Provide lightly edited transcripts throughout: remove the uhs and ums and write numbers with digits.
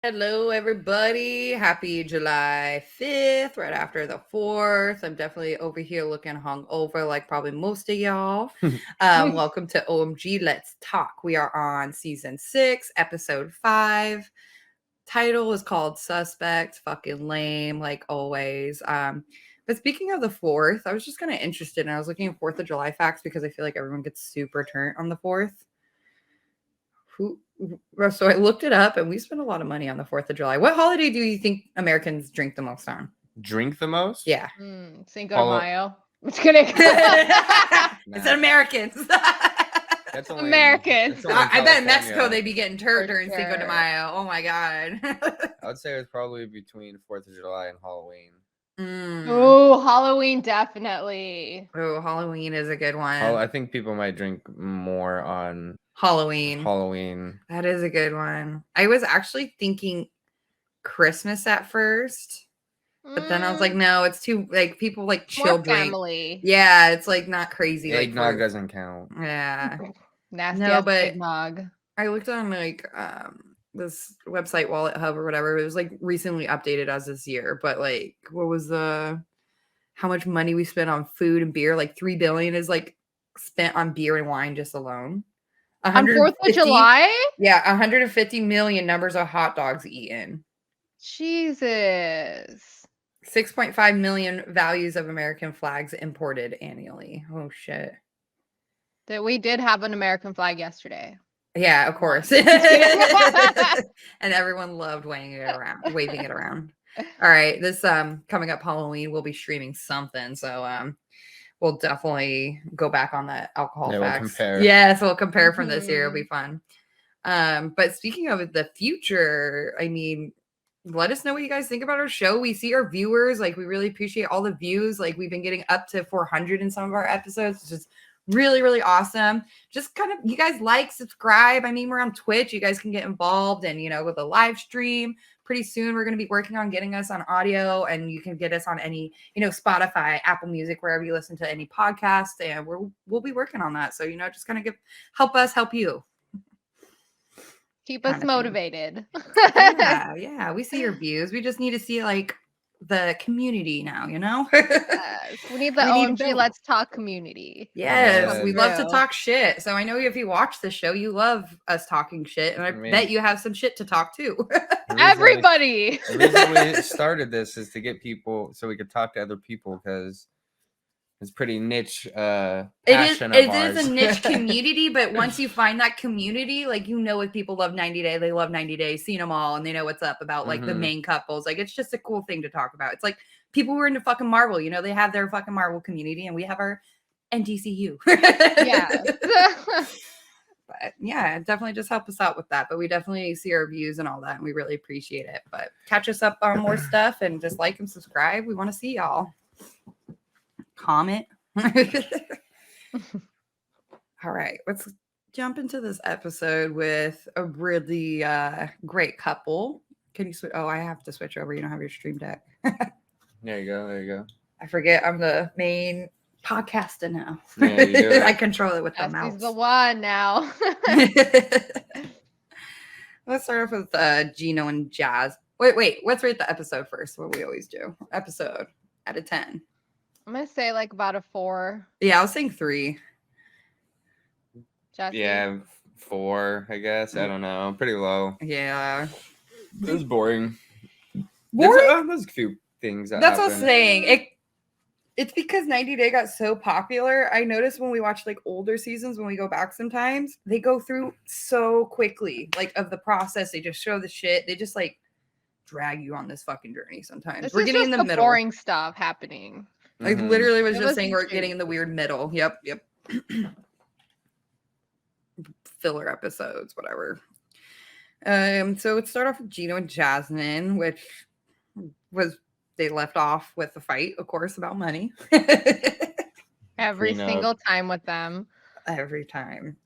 Hello, everybody. Happy July 5th, right after the 4th. I'm definitely over here looking hungover, like probably most of y'all. Welcome to OMG Let's Talk. We are on season 6, episode 5. Title is called Suspect. Fucking lame, like always. But speaking of the 4th, I was just kind of interested, and I was looking at 4th of July facts because I feel like everyone gets super turnt on the 4th. So I looked it up, and we spend a lot of money on the 4th of July. What holiday do you think Americans drink the most on? Drink the most? Yeah. Cinco de Mayo. I'm just kidding. It's Americans. That's only Americans. I bet in Mexico they'd be getting turned For during Cinco de sure. Mayo. Oh my God. I would say it's probably between 4th of July and Halloween. Oh, Halloween definitely. Oh, Halloween is a good one. I think people might drink more on Halloween. That is a good one. I was actually thinking Christmas at first. But then I was like, no, it's too, like, people like chill More drink. Family. Yeah, it's like not crazy. Eggnog like doesn't count. Yeah. Nasty No, but eggnog. I looked on like this website Wallet Hub or whatever. It was like recently updated as this year, but like what was how much money we spent on food and beer? Like 3 billion is like spent on beer and wine just alone. On 4th of July? Yeah, 150 million numbers of hot dogs eaten. Jesus. 6.5 million values of American flags imported annually. Oh shit. That we did have an American flag yesterday. Yeah, of course. And everyone loved waving it around. All right, this coming up Halloween, we'll be streaming something, so we'll definitely go back on that alcohol facts. We'll compare. Yes, we'll compare from this year. It'll be fun. But speaking of the future, I mean, let us know what you guys think about our show. We see our viewers, like we really appreciate all the views. Like we've been getting up to 400 in some of our episodes. It's just really, really awesome. Just kind of, you guys like, subscribe. I mean, we're on Twitch. You guys can get involved and, with a live stream. Pretty soon, we're going to be working on getting us on audio, and you can get us on any, Spotify, Apple Music, wherever you listen to any podcast, and we'll be working on that. So, just kind of help us help you. Keep us motivated. Yeah. We see your views. We just need to see like the community now, Yes, we need the OMG Let's Talk community. Yes, we love to talk shit. So I know if you watch the show, you love us talking shit, and I bet you have some shit to talk too. Everybody. The reason we started this is to get people so we could talk to other people, because it's pretty niche passion it is a niche community, but once you find that community, like if people love 90 Day, they love 90 Day, seen them all, and they know what's up about like the main couples. Like it's just a cool thing to talk about. It's like people who are into fucking Marvel, they have their fucking Marvel community, and we have our NDCU. Yeah. But yeah, definitely just help us out with that. But we definitely see our views and all that, and we really appreciate it. But catch us up on more stuff and just like and subscribe. We want to see y'all. Comment. All right, let's jump into this episode with a really great couple. Can you switch? Oh, I have to switch over. You don't have your stream deck. There you go. I forget I'm the main podcaster now. Yeah, you do it. I control it with the mouse. He's the one now. Let's start off with Gino and Jazz. Wait. Let's rate the episode first. What we always do. Episode out of 10. I'm gonna say like about a 4. Yeah, I was saying 3. Jesse? Yeah, 4, I guess. I don't know. Pretty low. Yeah. It was boring. Boring? There's a few things That's what I was saying. It's because 90 Day got so popular. I noticed when we watch like older seasons, when we go back sometimes, they go through so quickly, like of the process. They just show the shit. They just like drag you on this fucking journey sometimes. We're getting in the middle. Boring stuff happening. I literally was just saying we're getting in the weird middle. Yep. Filler episodes, whatever. So let's start off with Gino and Jasmine, which was they left off with the fight, of course, about money. Every single time with them. Every time.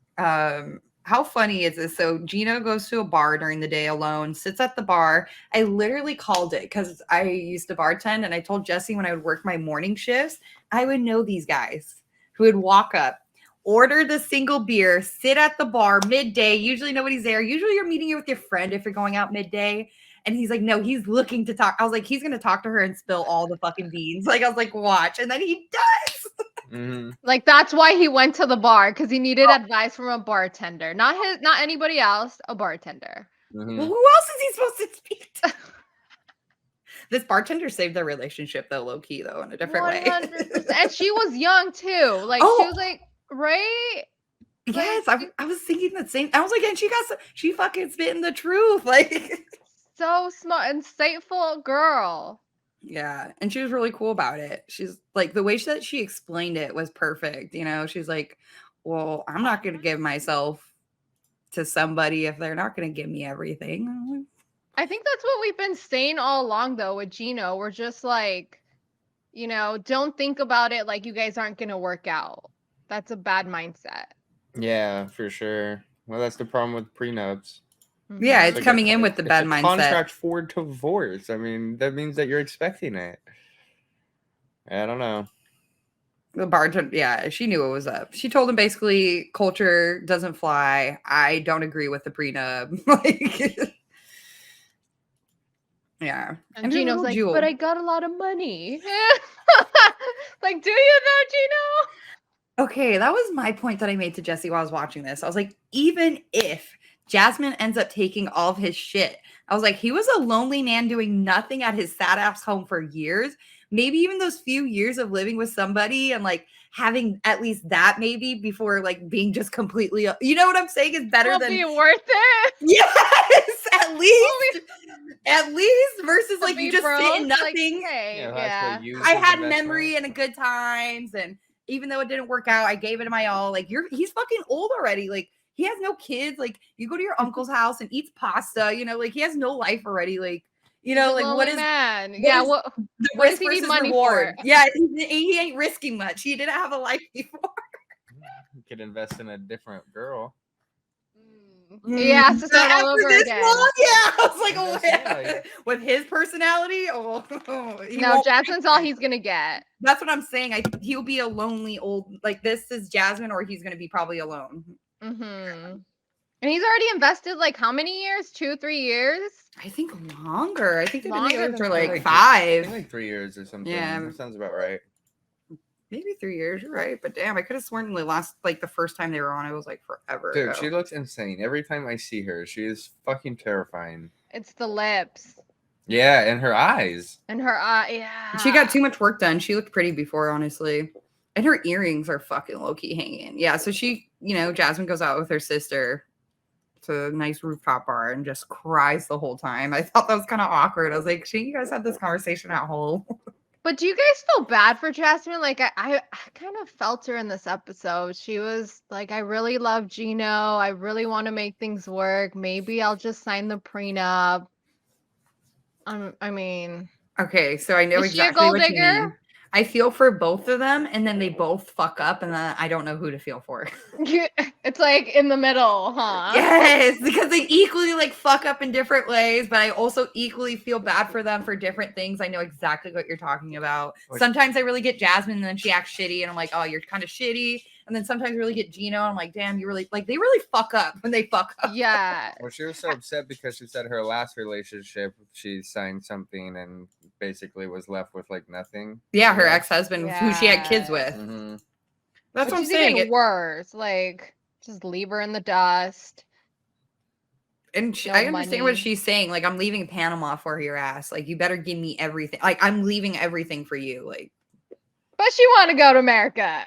How funny is this? So Gino goes to a bar during the day alone, sits at the bar. I literally called it because I used to bartend, and I told Jesse when I would work my morning shifts, I would know these guys who would walk up, order the single beer, sit at the bar midday. Usually nobody's there. Usually you're meeting with your friend if you're going out midday. And he's like, no, he's looking to talk. I was like, he's going to talk to her and spill all the fucking beans. Like, I was like, watch. And then he does. Mm-hmm. Like, that's why he went to the bar, because he needed advice from a bartender. Not anybody else, a bartender. Mm-hmm. Well, who else is he supposed to speak to? This bartender saved their relationship, though, low key, though, in a different 100%. way. And she was young, too. Like, she was like, right? Yes, I was thinking the same. I was like, and she fucking spitting the truth. Like, so smart, insightful girl. Yeah, and she was really cool about it. She's like, the way that she explained it was perfect. You know, she's like, well, I'm not going to give myself to somebody if they're not going to give me everything. I think that's what we've been saying all along, though, with Gino. We're just like, you know, don't think about it like you guys aren't going to work out. That's a bad mindset. Yeah, for sure. Well, that's the problem with prenups. Yeah, it's like coming in with the bad mindset. Contract for divorce. I mean, that means that you're expecting it. I don't know. The bartender, yeah, she knew it was up. She told him basically, culture doesn't fly. I don't agree with the prenup. Like, yeah. And Gino's like, but I got a lot of money. Like, do you know, Gino? Okay, that was my point that I made to Jesse while I was watching this. I was like, even if Jasmine ends up taking all of his shit, I was like, he was a lonely man doing nothing at his sad ass home for years. Maybe even those few years of living with somebody and like having at least that maybe before like being just completely, you know what I'm saying, is better than be worth it. Yes, at least versus like you just sit in nothing. Like, hey, yeah. I had memory and a good times, and even though it didn't work out, I gave it my all. Like he's fucking old already. Like he has no kids. Like you go to your uncle's house and eats pasta. You know, like he has no life already. Like you know, like what is man? What the risk versus reward? Yeah, he ain't risking much. He didn't have a life before. You could invest in a different girl. He has to start all over again. Yeah, I was like, oh, with his personality, no, Jasmine's all he's gonna get. That's what I'm saying. He'll be a lonely old, like this is Jasmine, or he's gonna be probably alone. Mm-hmm. And he's already invested like how many years? 2-3 years? I think longer. I think they've been together for like 5. I think like 3 years or something. Yeah, that sounds about right. Maybe 3 years, you're right. But damn, I could have sworn the first time they were on, it was like forever Dude, ago. she looks insane. Every time I see her, she is fucking terrifying. It's the lips. Yeah, and her eyes. And her eye, yeah. She got too much work done. She looked pretty before, honestly. And her earrings are fucking low-key hanging. Yeah, so she, Jasmine goes out with her sister to a nice rooftop bar and just cries the whole time. I thought that was kind of awkward. I was like, shouldn't you guys have this conversation at home? But do you guys feel bad for Jasmine? Like, I kind of felt her in this episode. She was like, I really love Gino. I really want to make things work. Maybe I'll just sign the prenup. I mean... Okay, so I know exactly what you mean. I feel for both of them, and then they both fuck up, and then I don't know who to feel for. It's like in the middle, huh? Yes, because they equally like fuck up in different ways, but I also equally feel bad for them for different things. I know exactly what you're talking about. Sometimes I really get Jasmine, and then she acts shitty, and I'm like, oh, you're kind of shitty. And then sometimes I really get Gino, and I'm like, damn, you really like they really fuck up when they fuck up. Yeah. Well, she was so upset because she said her last relationship, she signed something and basically was left with like nothing. Yeah, her ex-husband who she had kids with. Mm-hmm. That's what I'm saying. It's worse. Like, just leave her in the dust. And I understand what she's saying. Like, I'm leaving Panama for your ass. Like, you better give me everything. Like, I'm leaving everything for you. Like, but she want to go to America.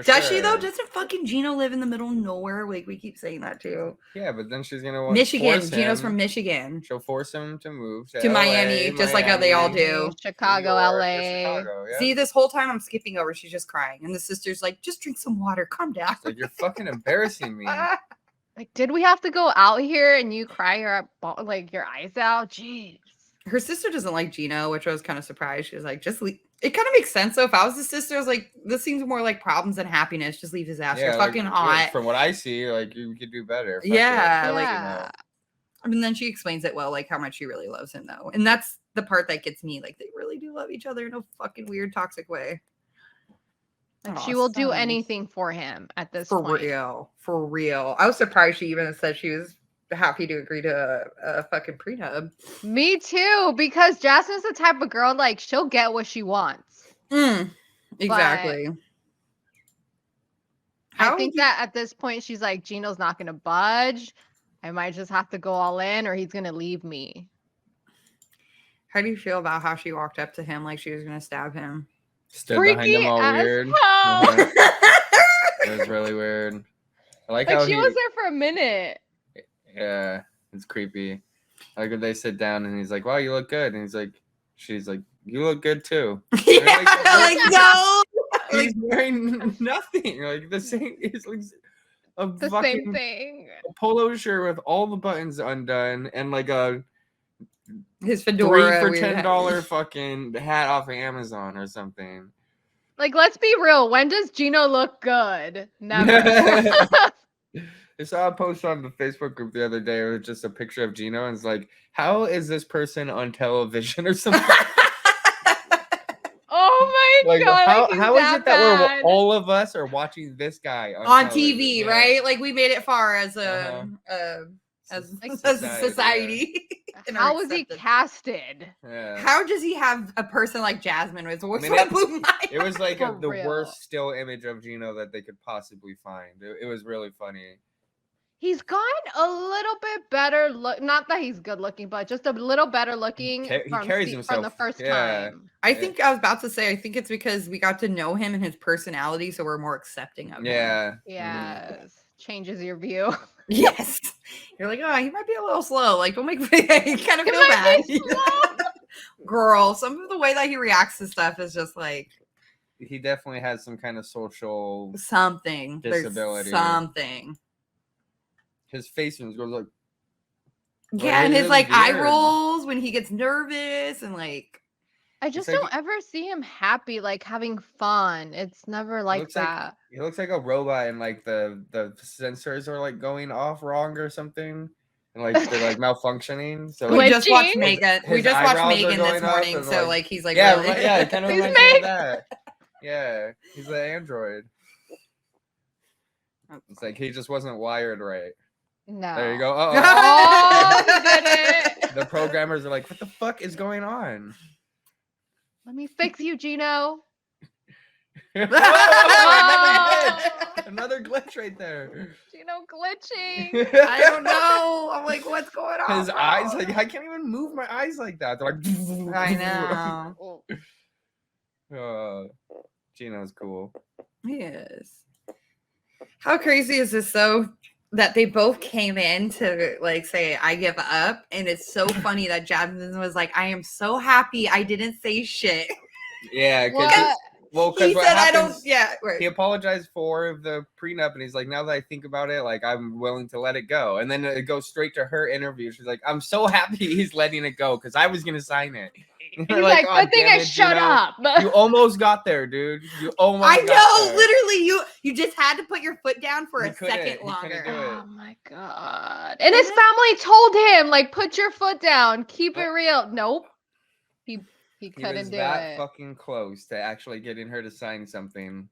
Does she though? Doesn't fucking Gino live in the middle of nowhere? Like we keep saying that too. Yeah, but then she's gonna want Michigan. Gino's from Michigan. She'll force him to move to Miami, just like how they all do. Chicago, LA. Chicago, yeah. See, this whole time I'm skipping over. She's just crying, and the sister's like, "Just drink some water. Calm down." Like you're fucking embarrassing me. Like, did we have to go out here and you cry your eyes out? Jeez. Her sister doesn't like Gino, which I was kind of surprised. She was like, just leave. It kind of makes sense though. If I was the sister, I was like, this seems more like problems than happiness. Just leave his ass. You're fucking hot. From what I see, like you could do better. Yeah. I mean, then she explains it well, like how much she really loves him though. And that's the part that gets me. Like they really do love each other in a fucking weird, toxic way. Like she will do Awesome. anything for him at this For point. real. For real. I was surprised she even said she was happy to agree to a fucking prenup. Me too, because Jasmine's the type of girl like she'll get what she wants. Exactly. I think that at this point she's like, Gino's not gonna budge. I might just have to go all in, or he's gonna leave me. How do you feel about how she walked up to him like she was gonna stab him? Stood behind him all as weird. hell. It was really weird. I like Like how she was there for a minute. Yeah, it's creepy. Like when they sit down and he's like, "Wow, you look good," and she's like, "You look good too." Yeah, like no. He's wearing nothing. Like the same. It's like a The fucking same thing. polo shirt with all the buttons undone and like a His fedora 3 for weird $10 fucking hat off of Amazon or something. Like, let's be real. When does Gino look good? Never. I saw a post on the Facebook group the other day. It was just a picture of Gino, and it's like, how is this person on television or something? Oh my Like, god! how is it that we're all of us are watching this guy on television? TV, Yeah. right? Like we made it far as a society. How was he casted? Yeah. How does he have a person like Jasmine with what's I mean, what blew my It was like For the real. worst still image of Gino that they could possibly find. It was really funny. He's gotten a little bit better look. Not that he's good looking, but just a little better looking He carries from himself. the first Yeah. time. I think I was about to say, I think it's because we got to know him and his personality, so we're more accepting of him. Yeah. Yes. Changes your view. Yes. You're like, oh, he might be a little slow. Like, don't make me kind of He feel might bad. be slow. Girl, some of the way that he reacts to stuff is just like He definitely has some kind of social something. disability. There's something. His face goes like, Yeah, and it his is like eye weird. rolls when he gets nervous and like I just like- don't ever see him happy, like having fun. It's never like looks like- that. he looks like a robot, and like the sensors are like going off wrong or something, and like they're like malfunctioning. So we like, just watched Glitching? Megan. We his just watched eyebrows are Megan this going up morning, and, so like- like he's like yeah, really yeah, it kind of He's reminds me Meg. of that. Yeah, he's the android. It's like he just wasn't wired right. No. There you go. Oh, he did it. The programmers are like, what the fuck is going on? Let me fix you, Gino. Another glitch right there. Gino glitching. I don't know. I'm like, what's going on? His bro? eyes, like, I can't even move my eyes like that. They're like, I know. Gino's cool. He is. How crazy is this though? That they both came in to like say I give up, and it's so funny that Jasmine was like, I am so happy I didn't say shit. Yeah, What? because He what said I happens, don't. Yeah, right. he apologized for the prenup, and he's like, now that I think about it, like I'm willing to let it go. And then it goes straight to her interview. She's like, I'm so happy he's letting it go because I was gonna sign it. He's like, "Oh, good thing damn I it, shut Gino. up. You almost got there, dude. You almost. I got know, there. literally, you just had to put your foot down for He a couldn't- second he couldn't longer. do it. Oh my god. And his family told him, like, put your foot down. Keep it real. Nope. He He couldn't was do that it. fucking close to actually getting her to sign something.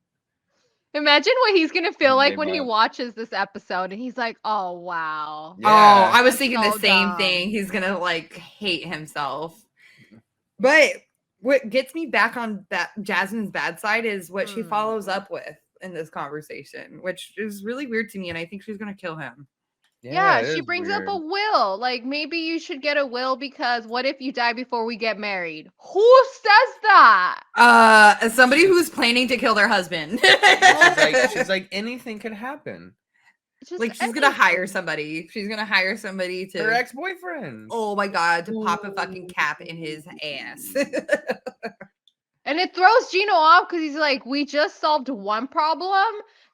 Imagine what he's gonna feel He like gave when he up. watches this episode and he's like, oh wow. Yeah. Oh, I was That's thinking so the same dumb. thing. He's gonna like hate himself. But what gets me back on that Jasmine's bad side is what she follows up with in this conversation, which is really weird to me, and I think she's gonna kill him. Yeah, it she is brings up a weird. will. Like, maybe you should get a will because what if you die before we get married? Who says that? As somebody who's planning to kill their husband. She's like, anything could happen. Just like she's gonna hire anything. somebody. She's gonna hire somebody to Her ex-boyfriend. oh my god, to pop a fucking cap in his ass. And it throws Gino off because he's like, we just solved one problem.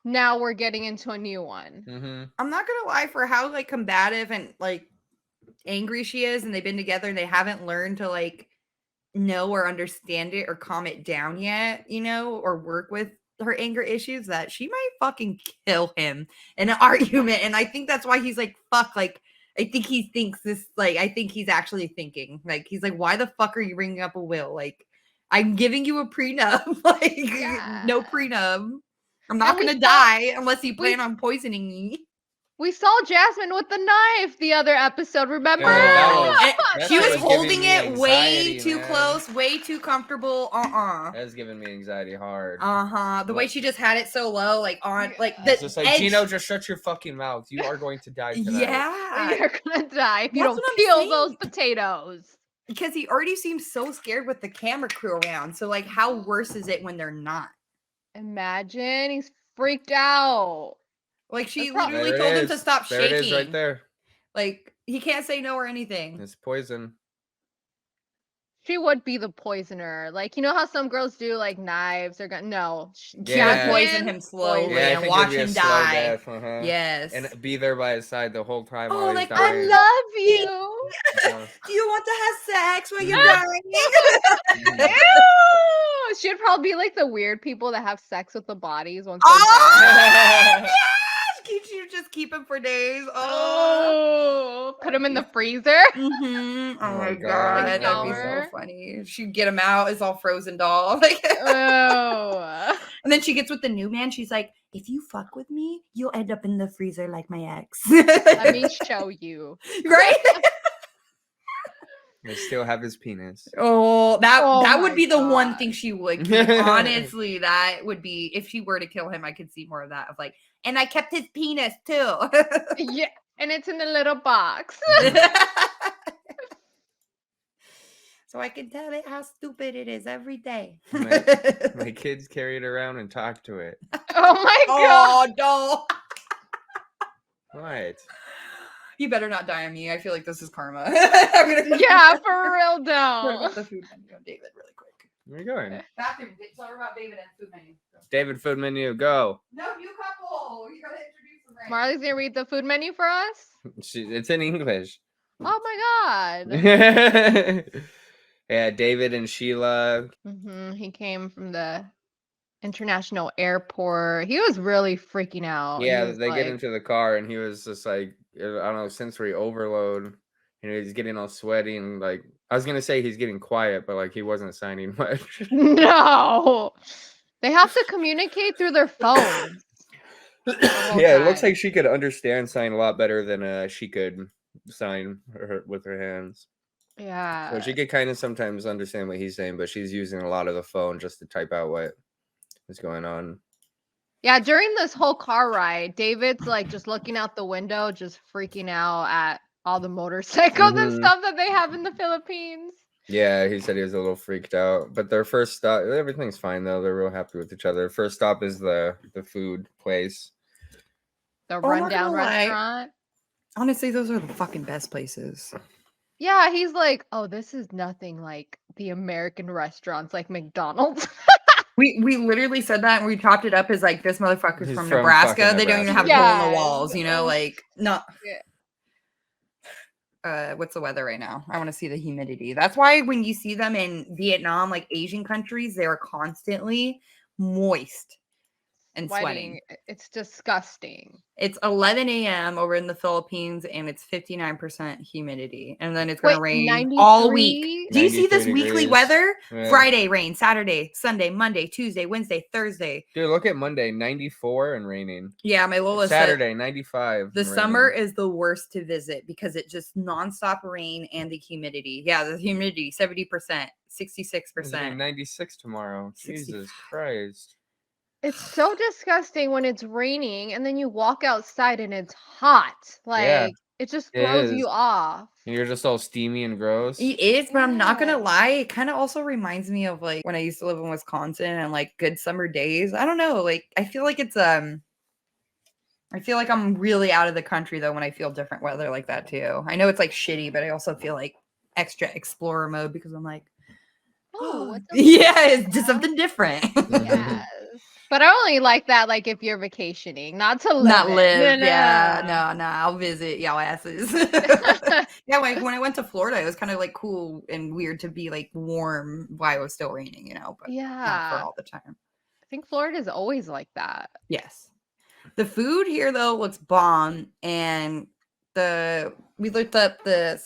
Now we're getting into a new one. Mm-hmm. I'm not gonna lie, for how like combative and like angry she is, and they've been together and they haven't learned to like know or understand it or calm it down yet, you know, or work with her anger issues, that she might fucking kill him in an argument. And I think that's why he's like, fuck, like I think he thinks this, like I think he's actually thinking, like he's like, why the fuck are you bringing up a will? Like I'm giving you a prenup. Like, no Yeah. prenup. I'm not And we gonna saw- die unless you we- plan on poisoning me. We saw Jasmine with the knife the other episode, remember? Yeah, that was- And that she shit was was giving holding me it way anxiety, too man. close, way too comfortable. That's giving me anxiety hard. The way What? she just had it so low, like on, like Yeah. the It's just like, edge. Gino, just shut your fucking mouth. You are going to die tonight. Yeah, You're gonna die if you That's don't what I'm peel saying. those potatoes. because he already seems so scared with the camera crew around. So, like, how worse is it when they're not? Imagine he's freaked out. Like, she That's literally There it told him to is. stop There shaking. it is right there. Like, he can't say no or anything. It's poison. She would be the poisoner. Like, you know how some girls do like knives or gun? No. She would Yeah. poison him slowly poison. Yeah, I and think watch it'd be a him slow die. death, uh-huh. Yes. And be there by his side the whole time Oh, while he's like, dying. I love you. Uh, Do you want to have sex while you're Mhm. dying? Ew! She'd probably be like the weird people that have sex with the bodies once they're Oh! dead. Yes! You just keep him for days. Oh. Oh, put him in the freezer. Mm-hmm. Oh my my god, God. that'd be so Sour. funny. She'd get him out, it's all frozen doll. Like, Oh. and then she gets with the new man. She's like, if you fuck with me, you'll end up in the freezer like my ex. Let me show you. Right? I still have his penis. Oh, that Oh that would my be the one God. thing she would keep. Honestly, that would be, if she were to kill him, I could see more of that of like, and I kept his penis too. Yeah, and it's in a little box. So I can tell it how stupid it is every day. My kids carry it around and talk to it. Oh my god. Oh, no. What? You better not die on me. I feel like this is karma. I'm gonna Yeah, for real What don't. about the food menu on David really quick? Where are you going? Bathroom. Tell her about David and food menu. David, food menu, go. No, new couple. You gotta introduce them right. Marley's gonna read the food menu for us. It's in English. Oh my god. Yeah, David and Sheila. He came from the international airport. He was really freaking out. He Yeah, was they get like- into the car and he was just like, I don't know, sensory overload. And he's getting all sweaty and like, I was gonna say he's getting quiet, but like he wasn't signing much. No. They have to communicate through their phones. whole Yeah, it looks time. like she could understand sign a lot better than she could sign with her hands. Yeah. So she could kind of sometimes understand what he's saying, but she's using a lot of the phone just to type out what is going on. Yeah, during this whole car ride, David's like just looking out the window, just freaking out at all the motorcycles and Mhm. stuff that they have in the Philippines. Yeah, he said he was a little freaked out. But their first stop, everything's fine though. They're real happy with each other. First stop is the food place. The I'm not rundown gonna lie. restaurant. Honestly, those are the fucking best places. Yeah, he's like, oh, this is nothing like the American restaurants like McDonald's. We literally said that and we chopped it up as like this motherfucker's He's from from Nebraska. fucking They don't even have Nebraska. a hole in the Yes. walls, you know, like not. Yeah. What's the weather right now? I want to see the humidity. That's why when you see them in Vietnam, like Asian countries, they're constantly moist and sweating. It's disgusting. It's 11 a.m. over in the Philippines and it's 59% humidity. And then it's going to Wait, rain all week. 93? Do you see this 93 weekly degrees. weather? Yeah. Friday rain, Saturday, Sunday, Monday, Tuesday, Wednesday, Thursday. Dude, look at Monday, 94 and raining. Yeah, my Lola said Saturday, 95. the and summer raining. is the worst to visit because it just nonstop rain and the humidity. Yeah, the humidity 70%, It's gonna be 66%. 96 tomorrow. 65. Jesus Christ. It's so disgusting when it's raining and then you walk outside and it's hot. Like Yeah, it just it throws you is. off. And you're just all steamy and gross. It is, but I'm not gonna Yeah. lie. It kind of also reminds me of like when I used to live in Wisconsin and like good summer days. I don't know. Like I feel like it's I feel like I'm really out of the country though when I feel different weather like that too. I know it's like shitty, but I also feel like extra explorer mode because I'm like, Oh, what's up? yeah, it's just something different. Yes. But I only like that like if you're vacationing, not to live. Not it. live. No, Yeah, no, I'll visit y'all asses. Yeah, like when I went to Florida, it was kind of like cool and weird to be like warm while it was still raining, you know, but not Yeah. for all the time. I think Florida's always like that. Yes. The food here though looks bomb, and we looked up the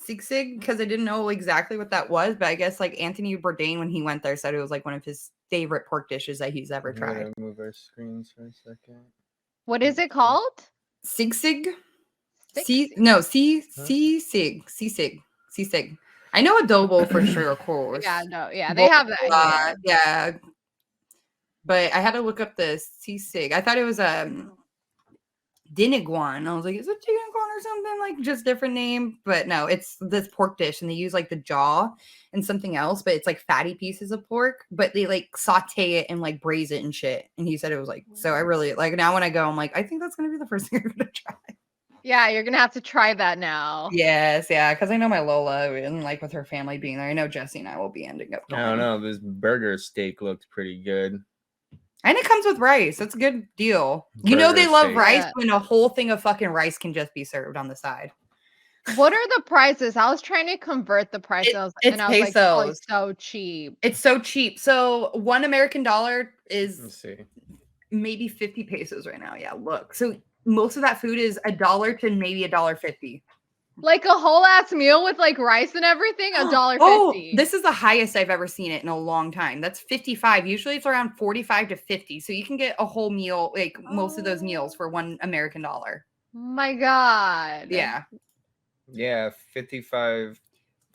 Sig because I didn't know exactly what that was, but I guess like Anthony Bourdain when he went there said it was like one of his favorite pork dishes that he's ever I'm gonna tried. move our screens for a second. What is it called? Sig. Sig? Sig. I know adobo for sure, of course. Yeah, no, yeah, they have that here. Yeah. But I had to look up the Sig. I thought it was Diniguan. I was like, is it Diniguan or something? Like just different name. But no, it's this pork dish and they use like the jaw and something else, but it's like fatty pieces of pork, but they like saute it and like braise it and shit. And he said it was like, so I really like now when I go, I'm like, I think that's gonna be the first thing I'm gonna try. Yeah, you're gonna have to try that now. Yes, yeah, because I know my Lola and like with her family being there, I know Jesse and I will be ending up I don't know. This burger steak looks pretty good. And it comes with rice. That's a good deal. You know they Burger love steak. rice Yeah. when a whole thing of fucking rice can just be served on the side. What are the prices? I was trying to convert the prices, It's and I was like, oh, pesos. it's so cheap. It's so cheap. So $1 American Let's is see. maybe 50 pesos right now. Yeah, look. So most of that food is $1 to maybe $1.50. Like a whole ass meal with like rice and everything, $1.50. Oh, this is the highest I've ever seen it in a long time. That's 55. Usually it's around 45 to 50. So you can get a whole meal, like most of those meals for $1 American. My God. Yeah. Yeah, 55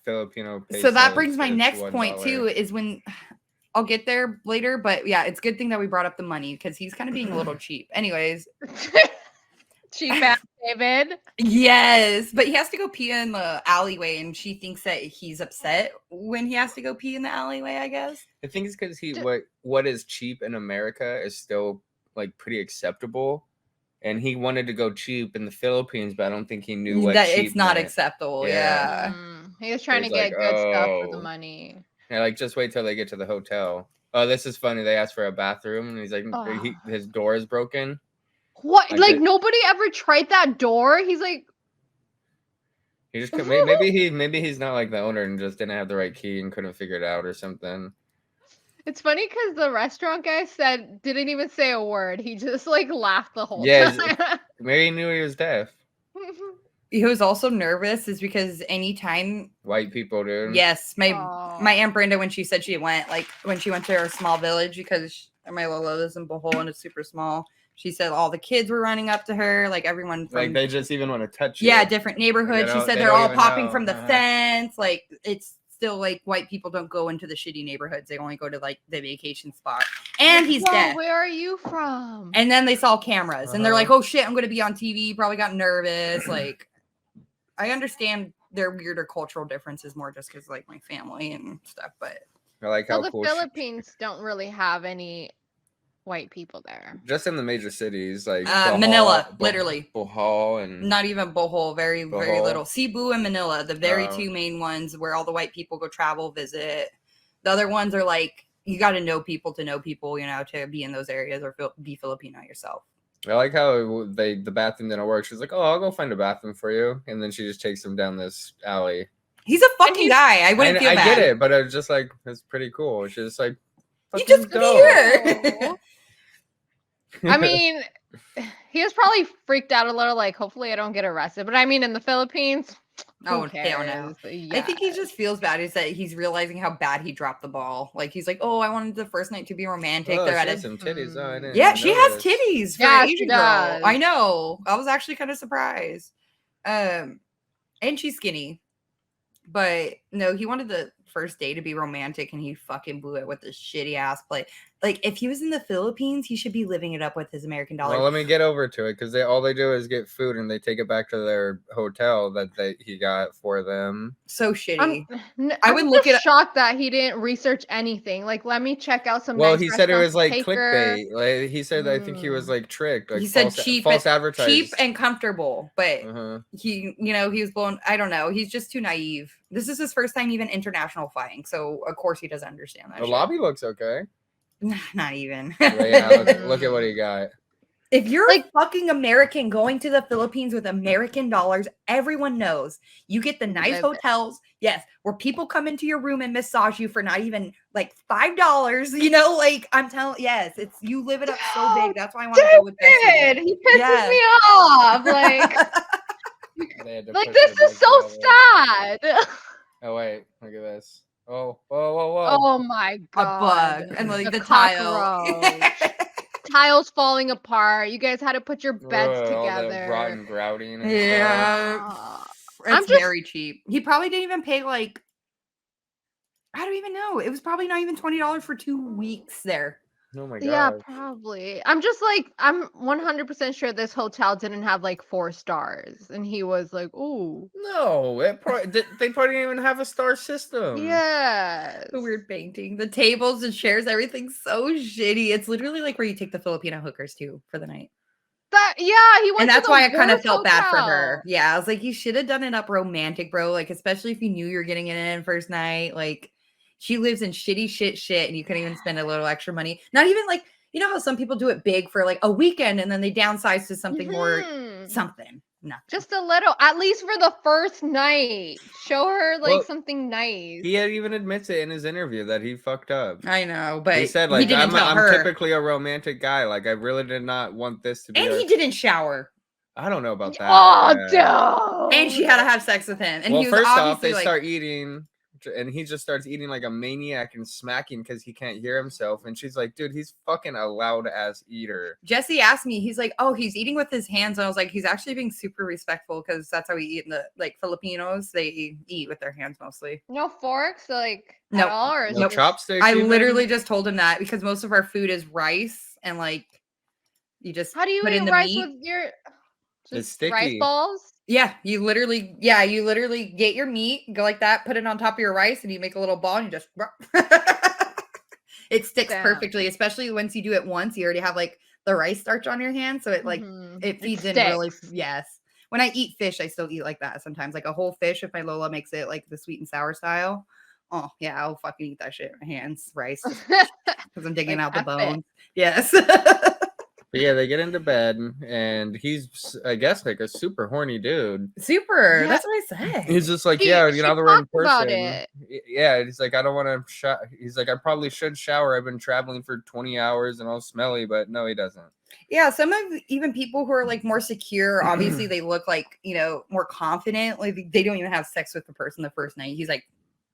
Filipino pesos. So that brings my is next $1. point too, is when I'll get there later, but yeah, it's a good thing that we brought up the money because he's kind of being a little cheap. Anyways, Cheap ass David. yes, but he has to go pee in the alleyway, and she thinks that he's upset when he has to go pee in the alleyway, I guess. I think it's because what is cheap in America is still like pretty acceptable, and he wanted to go cheap in the Philippines, but I don't think he knew what that cheap it's not meant. acceptable. Yeah. Yeah. He was trying to He's get like, good stuff for the "Oh." money. Yeah, like just wait till they get to the hotel. Oh, this is funny. They asked for a bathroom, and he's like, his door is broken. What? Like Like it- nobody ever tried that door? He's like, He just maybe he's not like the owner and just didn't have the right key and couldn't figure it out or something. it's funny because the restaurant guy didn't even say a word. He just like laughed the whole Yeah, time. Maybe he knew he was deaf. He was also nervous is because anytime White people, dude. yes, my Aw. Aunt Brenda, when she said she went, like when she went to her small village because my Lola lives in Bohol and it's super small. She said all the kids were running up to her, like everyone from Like they just even want to touch you. yeah, different neighborhoods. She don't- said they they're don't all even popping know. from the Uh-huh. fence. Like it's still like white people don't go into the shitty neighborhoods. They only go to like the vacation spot. And he's Whoa, deaf. where are you from? And then they saw cameras and they're Uh-huh. like, oh shit, I'm gonna be on TV. Probably got nervous. Like I understand their weirder cultural differences more just because like my family and stuff, but I like Well, how the cool. Philippines don't really have any white people there. Just in the major cities like Manila, literally. Bohol and not even Bohol, very Bohol. little. Cebu and Manila, the very Oh. two main ones where all the white people go travel, visit. The other ones are like you got to know people, you know, to be in those areas or be Filipino yourself. I like how the bathroom didn't work. She's like, "Oh, I'll go find a bathroom for you," and then she just takes him down this alley. He's a fucking guy. I wouldn't feel I bad. get it, but I was just like, it's pretty cool. She's just like, You "Fucking just be go." here. I mean, he was probably freaked out a little, like, hopefully I don't get arrested. But I mean, in the Philippines, Oh, who hell no. cares? I think he Yeah. just feels bad. Is that he's realizing how bad he dropped the ball. Like he's like, oh, I wanted the first night to be romantic. Oh, They're she at has a some titties. Oh, I didn't yeah, even she has notice. titties for Yeah, an she Asian girl. does. I know. I was actually kind of surprised. And she's skinny. But no, he wanted the first day to be romantic and he fucking blew it with this shitty ass play. Like if he was in the Philippines, he should be living it up with his American dollar. Well, let me get over to it because all they do is get food and they take it back to their hotel that he got for them. So shitty. I would was look just it- shocked that he didn't research anything. Like, let me check out some. Well, nice he said it restaurants was to like take her. clickbait. Like he said, I think he was like tricked. Like he said false advertising. cheap and comfortable, but Uh-huh. he, you know, he was blown. I don't know. He's just too naive. This is his first time even international flying, so of course he doesn't understand that. The shit. lobby looks okay. Not even. But yeah, look at what he got. If you're Like- a fucking American going to the Philippines with American dollars, everyone knows you get the nice Live it. hotels. Yes, where people come into your room and massage you for not even like $5. You know, like I'm telling. Yes, it's you live it up so big. That's why I want to go with Bessie. He pisses Yeah. me off. Like, They had to Like push this their is bed so together. sad. Oh wait, look at this. Oh, whoa, whoa, whoa. Oh my A god. bug and like The the tile. cockroach. Tiles falling apart. You guys had to put your beds Ugh, all the together. rotten grouting and stuff. Yeah. Uh, It's I'm just very cheap. He probably didn't even pay like I don't even know. It was probably not even $20 for 2 weeks there. Oh my yeah, god. probably. I'm just like I'm 100% sure this hotel didn't have like 4 stars and he was like, "Ooh, No, they probably didn't even have a star system. yes." The weird painting, the tables and chairs, everything's so shitty. It's literally like where you take the Filipino hookers to for the night. Yeah, he went And to that's the why I kind of worst felt bad for hotel. her. Yeah, I was like, you should have done it up romantic, bro. Like, especially if you knew you're getting it in first night. Like, she lives in shitty shit, and you couldn't even spend a little extra money. Not even like, you know how some people do it big for like a weekend and then they downsize to something more Mhm. something. Nothing. Just a little, at least for the first night. Show her like Well, something nice. He even admits it in his interview that he fucked up. I know, but He said, he like, didn't tell I'm her. typically a romantic guy. Like, I really did not want this to be. And he didn't shower. I don't know about that. Oh, yeah. And she had to have sex with him. And Well, he was first obviously off, they like, start eating, and he just starts eating like a maniac and smacking because he can't hear himself. And she's like, dude, he's fucking a loud ass eater. Jesse asked me, he's like, oh, he's eating with his hands. And I was like, he's actually being super respectful because that's how we eat in the like Filipinos. They eat with their hands mostly. No forks, like Nope. at all, or is No it just chopsticks. I even? literally just told him that because most of our food is rice and like you just how do you put in eat the rice meat. with your It's just rice sticky. balls? Yeah, you literally get your meat, go like that, put it on top of your rice, and you make a little ball and you just it sticks Damn. perfectly, especially once you do it once, you already have like the rice starch on your hand. So it like it feeds in really sticks. yes. When I eat fish, I still eat like that sometimes. Like a whole fish, if my Lola makes it like the sweet and sour style. Oh yeah, I'll fucking eat that shit with my hands, rice. Because I'm digging Like, out the F it. bones. Yes. But yeah, they get into bed, and he's, I guess, like a super horny dude. Super. Yeah. That's what I said. He's just like, She yeah, you know, that we're in talked about person. it. Yeah, he's like, I don't want to. He's like, I probably should shower. I've been traveling for 20 hours and all smelly, but no, he doesn't. Yeah, some of even people who are like more secure, obviously they look like, you know, more confident. Like they don't even have sex with the person the first night. He's like,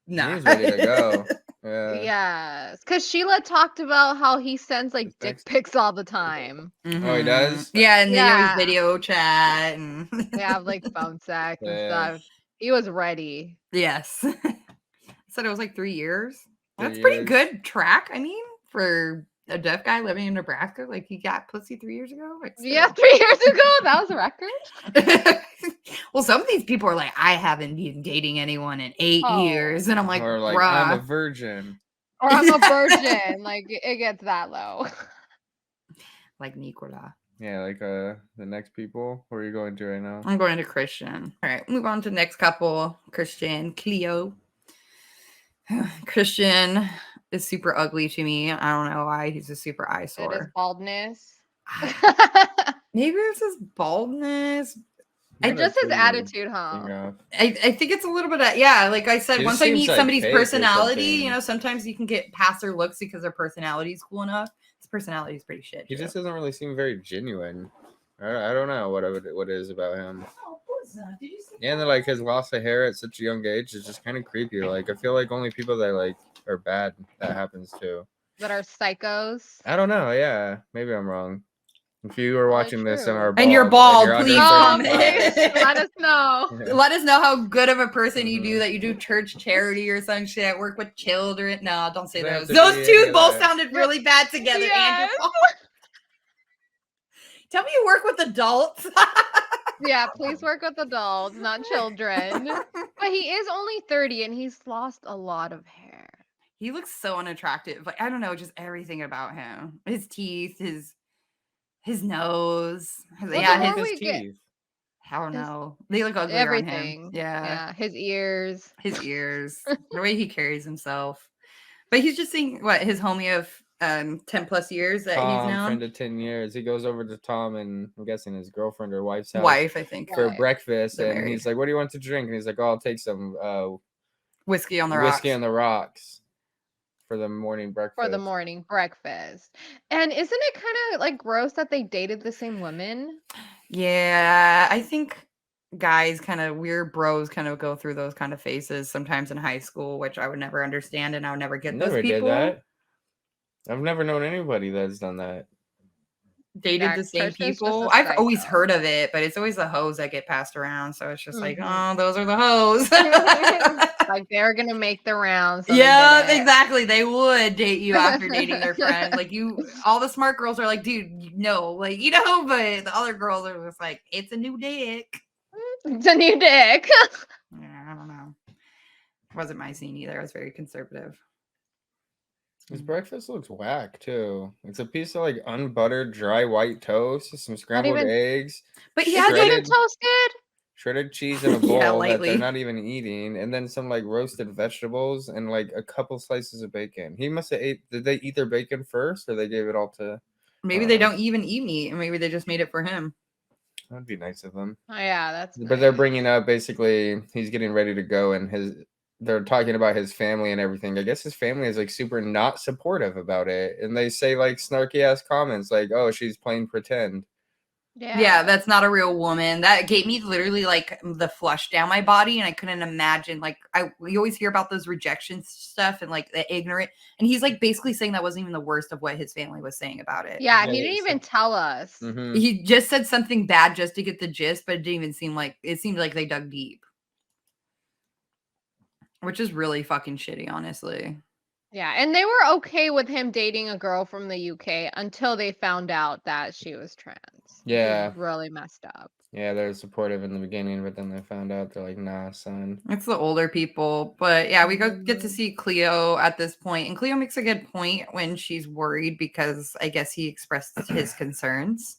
nah. He's ready to go. Yeah. Yes, because Sheila talked about how he sends like dick Next. pics all the time. Oh, he does? Yeah, and they always Yeah. video chat and They have like phone sex and Yeah. stuff. He was ready. yes. Said it was like 3 years. 3 That's pretty years. good track. I mean, for a deaf guy living in Nebraska, like he got pussy 3 years ago. Like, Yeah, 3 years ago, that was a record. Well, some of these people are like, I haven't been dating anyone in 8 Oh. years, and I'm like, Or like, bruh. I'm a virgin. Or I'm a virgin. Like it gets that low. Like Nicola. Yeah, like the next people. Where are you going to right now? I'm going to Christian. All right, move on to the next couple. Christian, Cleo. Christian is super ugly to me. I don't know why. He's a super It is eyesore. baldness. Maybe it's his baldness. Just his attitude, huh? Yeah. I think it's a little bit of, yeah, like I said, He once just I meet seems, like, somebody's fake or personality, you something. know, sometimes you can get past their looks because their personality is cool enough. His personality is pretty shit. He too. just doesn't really seem very genuine. I don't know what it is about him. Oh, what's that? Did you see Yeah, and then like his loss of hair at such a young age is just kind of creepy. Like I feel like only people that like are bad that happens to. That are psychos. I don't know. Yeah, maybe I'm wrong. If you were Probably watching this and true. are And you're bald, bald, and please you're under comment. 35, please let us know. Let us know how good of a person you do, Mhm. that you do church charity or some shit, work with children. No, don't say Doesn't have those. to Those be any two of both that. sounded really bad together. Andrew Yes. Paul. Tell me you work with adults. Yeah, please work with adults, not children. But he is only 30 and he's lost a lot of hair. He looks so unattractive. Like, I don't know, just everything about him. His teeth, his nose. Well, Yeah, the his, more his we get teeth. I don't his- know. They look ugly on him. everything. Yeah. His ears. His ears, the way he carries himself. But he's just seeing what his homie of 10 plus years that he's Tom, known. friend of 10 years. He goes over to Tom and I'm guessing his girlfriend or wife's house Wife, I think. for Wife. breakfast, They're and married. he's like, "What do you want to drink?" And he's like, "Oh, I'll take some Whiskey on the whiskey rocks. on the rocks for the morning breakfast." For the morning breakfast. And isn't it kind of like gross that they dated the same women? Yeah, I think guys kind of weird bros kind of go through those kind of phases sometimes in high school, which I would never understand and I would never get those Never did people. that. I've never known anybody that's done that. Dated Yeah, the same Christian's just people. a I've always psycho. heard of it, but it's always the hoes that get passed around. So it's just like, Mhm. oh, those are the hoes. Like they're gonna make the rounds. So they Yeah, did it. exactly. They would date you after dating their friend. Like all the smart girls are like, dude, no, like, but the other girls are just like, it's a new dick. It's a new dick. Yeah, I don't know. Wasn't my scene either. I was very conservative. His breakfast looks whack too. It's a piece of like unbuttered dry white toast, some scrambled even- eggs, But he It's had not even shredded, toasted. shredded cheese in a bowl Yeah, that lightly. they're not even eating, and then some like roasted vegetables and like a couple slices of bacon. He must have ate. Did they eat their bacon first, or they gave it all to? Maybe they don't even eat meat, and maybe they just made it for him. That'd be nice of them. Oh yeah, that's. But they're nice. bringing up basically he's getting ready to go, and they're talking about his family and everything. I guess his family is like super not supportive about it, and they say like snarky ass comments like, "Oh, she's playing pretend." Yeah, that's not a real woman. That gave me literally like the flush down my body, and I couldn't imagine. Like, we always hear about those rejection stuff and like the ignorant, and he's like basically saying that wasn't even the worst of what his family was saying about it. Yeah, Yeah, he didn't it's- even tell us. Mhm. He just said something bad just to get the gist, but it didn't even seem like it seemed like they dug deep, which is really fucking shitty, honestly. Yeah, and they were okay with him dating a girl from the UK until they found out that she was trans. which is Yeah. really messed up. Yeah, they're supportive in the beginning, but then they found out they're like, "Nah, son." It's the older people, but yeah, we get to Mhm. see Cleo at this point, and Cleo makes a good point when she's worried because I guess he expressed his concerns.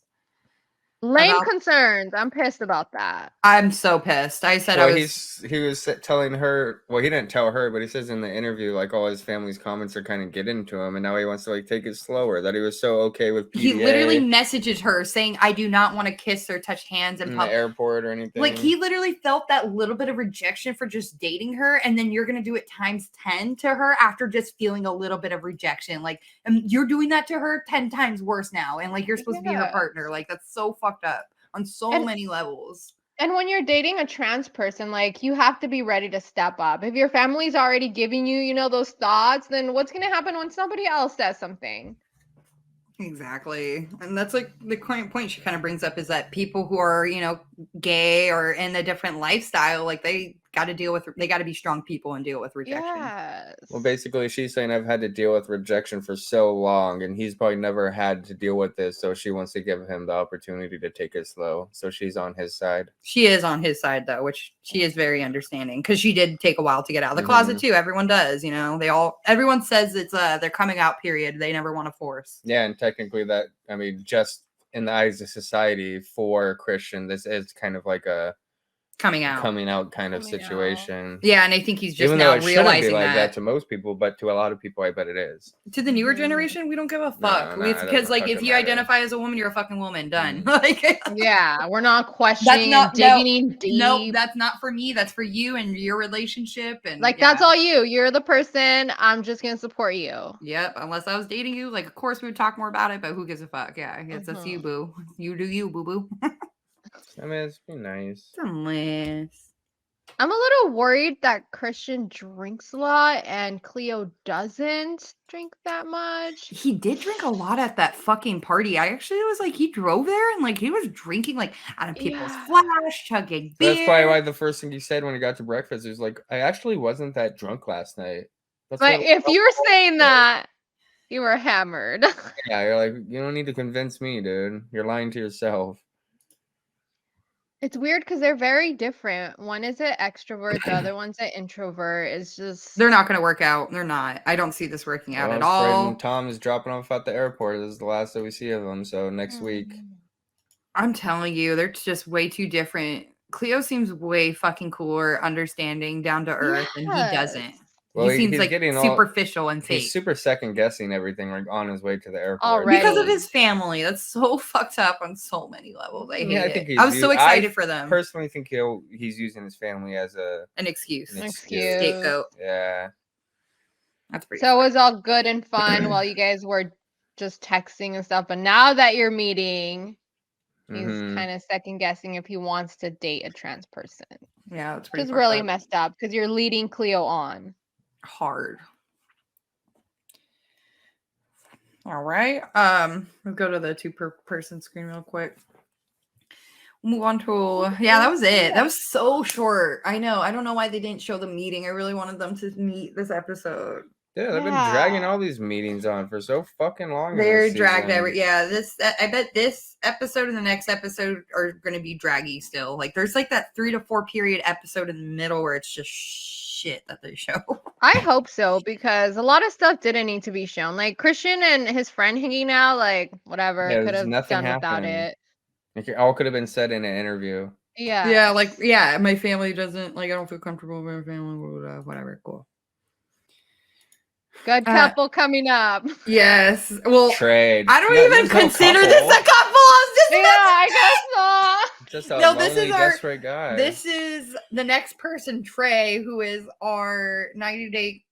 Lame About- concerns. I'm pissed about that. I'm so pissed. I said Well, I was. he was telling her. Well, he didn't tell her, but he says in the interview like all his family's comments are kind of getting to him, and now he wants to like take it slower. That he was so okay with PDA He literally messages her saying, "I do not want to kiss or touch hands in in the public." airport or anything. Like he literally felt that little bit of rejection for just dating her, and then you're gonna do it times 10 to her after just feeling a little bit of rejection. Like, and you're doing that to her 10 times worse now, and like you're supposed to be her Yeah. partner. Like that's so fucked up on so And- many levels. And when you're dating a trans person, like you have to be ready to step up. If your family's already giving you, those thoughts, then what's gonna happen when somebody else says something? Exactly. And that's like the point she kind of brings up is that people who are, gay or in a different lifestyle, like they got to be strong people and deal with rejection. Yes. Well, basically, she's saying I've had to deal with rejection for so long, and he's probably never had to deal with this. So she wants to give him the opportunity to take it slow. So she's on his side. She is on his side though, which she is very understanding because she did take a while to get out of the closet too. Everyone does, everyone says it's their coming out period. They never want to force. Yeah, and technically just in the eyes of society for Christian, this is kind of like a coming out kind of Coming out. situation. Yeah, and I think he's just Even now though it shouldn't realizing be like that. to most people, but to a lot of people, I bet it is. To the newer Mhm. generation, we don't give a No, fuck. no, It's it because doesn't like if fucking you matter. identify as a woman, you're a fucking woman. Done. Mhm. Like Yeah, we're not questioning and digging deep. No, that's not for me. That's for you and your relationship. And Like that's all you. You're the person. I'm just gonna support you. Yep. Unless I was dating you, like of course we would talk more about it, but who gives a fuck? Yeah, it's us you, boo. You do you, boo boo. I mean, it's be nice. Unless I'm a little worried that Christian drinks a lot and Cleo doesn't drink that much. he did drink a lot at that fucking party. I actually was like, he drove there and like he was drinking like out of people's Yeah. flash, chugging beer. That's probably why the first thing he said when he got to breakfast was like, "I actually wasn't that drunk last night." That's But what- if you're saying that, you were hammered. yeah, you're like, you don't need to convince me, dude. You're lying to yourself. It's weird because they're very different. One is an extrovert, the other one's an introvert. It's just They're not going to work out. They're not. I don't see this working out at Well, all. Fred Tom is dropping off at the airport. This is the last that we see of him. So next week. I'm telling you, they're just way too different. Cleo seems way fucking cooler, understanding, down to earth, and he doesn't. Yes. Well, he seems he's like getting all- superficial and fake. He's super second guessing everything like on his way to the airport. Already. Because of his family. That's so fucked up on so many levels. I hate Yeah, I it. think I was so excited I for them. personally think he's using his family as An excuse. an Excuse. Scapegoat. Yeah. That's pretty So it was all good and fun while you guys were just texting and stuff. But now that you're meeting, He's kind of second guessing if he wants to date a trans person. Yeah, it's Which pretty is fucked really up. messed up because you're leading Cleo on. Hard. All right. We'll go to the two per person screen real quick. Move on to that was it. That was so short. I know. I don't know why they didn't show the meeting. I really wanted them to meet this episode. Yeah, they've been dragging all these meetings on for so fucking long. They're dragged I bet this episode and the next episode are gonna be draggy still. Like there's like that 3 to 4 period episode in the middle where it's just shit that they show. I hope so, because a lot of stuff didn't need to be shown. Like Christian and his friend hanging out, like whatever, Yeah, could have nothing done without happened. it. It all could have been said in an interview. Yeah. My family doesn't like. I don't feel comfortable with my family. Whatever. Cool. Good couple coming up. Yes. Well, trade. I don't even consider this a couple. I guess not. Just a lonely, this is desperate guy. This is the next person, Trey, who is our 90-day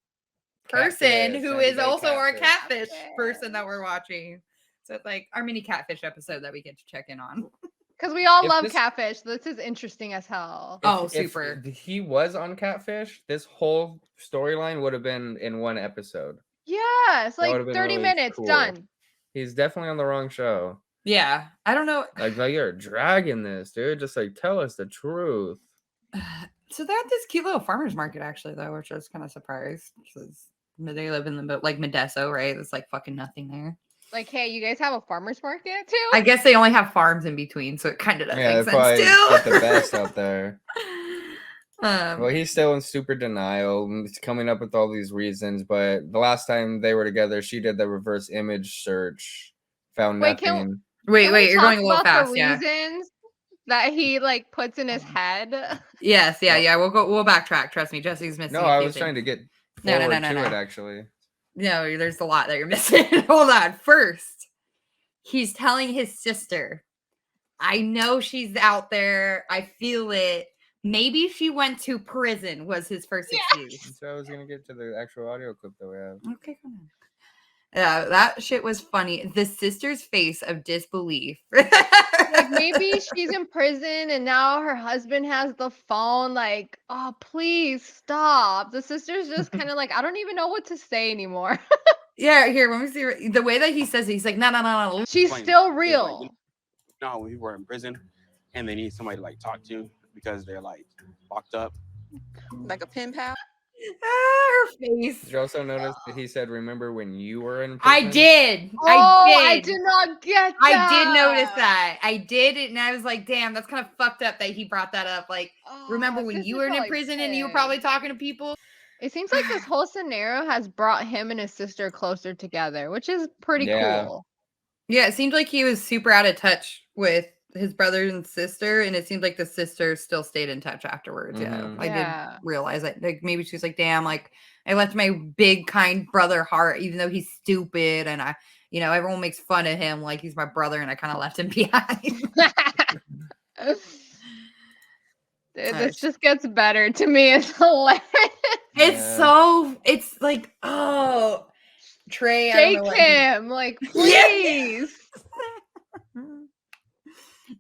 person, Catfish, who is 90-day also our catfish. catfish person that we're watching. So it's like our mini catfish episode that we get to check in on. Because we all love catfish. This is interesting as hell. Super. If he was on Catfish, this whole storyline would have been in one episode. Yeah, it's like 30 really minutes, cool. done. He's definitely on the wrong show. Yeah, I don't know. Like you're dragging this, dude. Just like tell us the truth. So they're at this cute little farmer's market, actually, though, which I was kind of surprised because they live in the like Modesto, right? There's like fucking nothing there. Like, hey, you guys have a farmer's market too? I guess they only have farms in between, so it kind of doesn't make sense too. Get the best out there. Well, he's still in super denial. He's coming up with all these reasons, but the last time they were together, she did the reverse image search, found nothing. Wait, you're going a little fast. The reasons that he like puts in his head. Yes, yeah. We'll backtrack. Trust me, Jesse's missing. No, I was trying to get forward to it actually. No, there's a lot that you're missing. Hold on. First, he's telling his sister, I know she's out there. I feel it. Maybe she went to prison was his first excuse. So I was going to get to the actual audio clip that we have. Okay, come on. Yeah, that shit was funny. The sister's face of disbelief. Like maybe she's in prison and now her husband has the phone. Like, oh, please stop. The sister's just kind of like, I don't even know what to say anymore. Yeah, here, let me see. The way that he says it, he's like, no. She's still real. Like, no, we were in prison and they need somebody to like talk to because they're like locked up. Like a pen pal? Her face. Did you also notice that he said, remember when you were in prison? I did. I did not get that. I did notice that. I did it, and I was like, damn, that's kind of fucked up that he brought that up. Like, remember when you were in prison and you were probably talking to people? It seems like this whole scenario has brought him and his sister closer together, which is pretty cool. Yeah, it seemed like he was super out of touch with his brother and sister, and it seemed like the sister still stayed in touch afterwards. I did realize that. Like maybe she was like, damn, like I left my big kind brother heart, even though he's stupid, and I, everyone makes fun of him like he's my brother, and I kind of left him behind. This just gets better to me. It's hilarious. It's like, oh, Trey, shake him, like, please.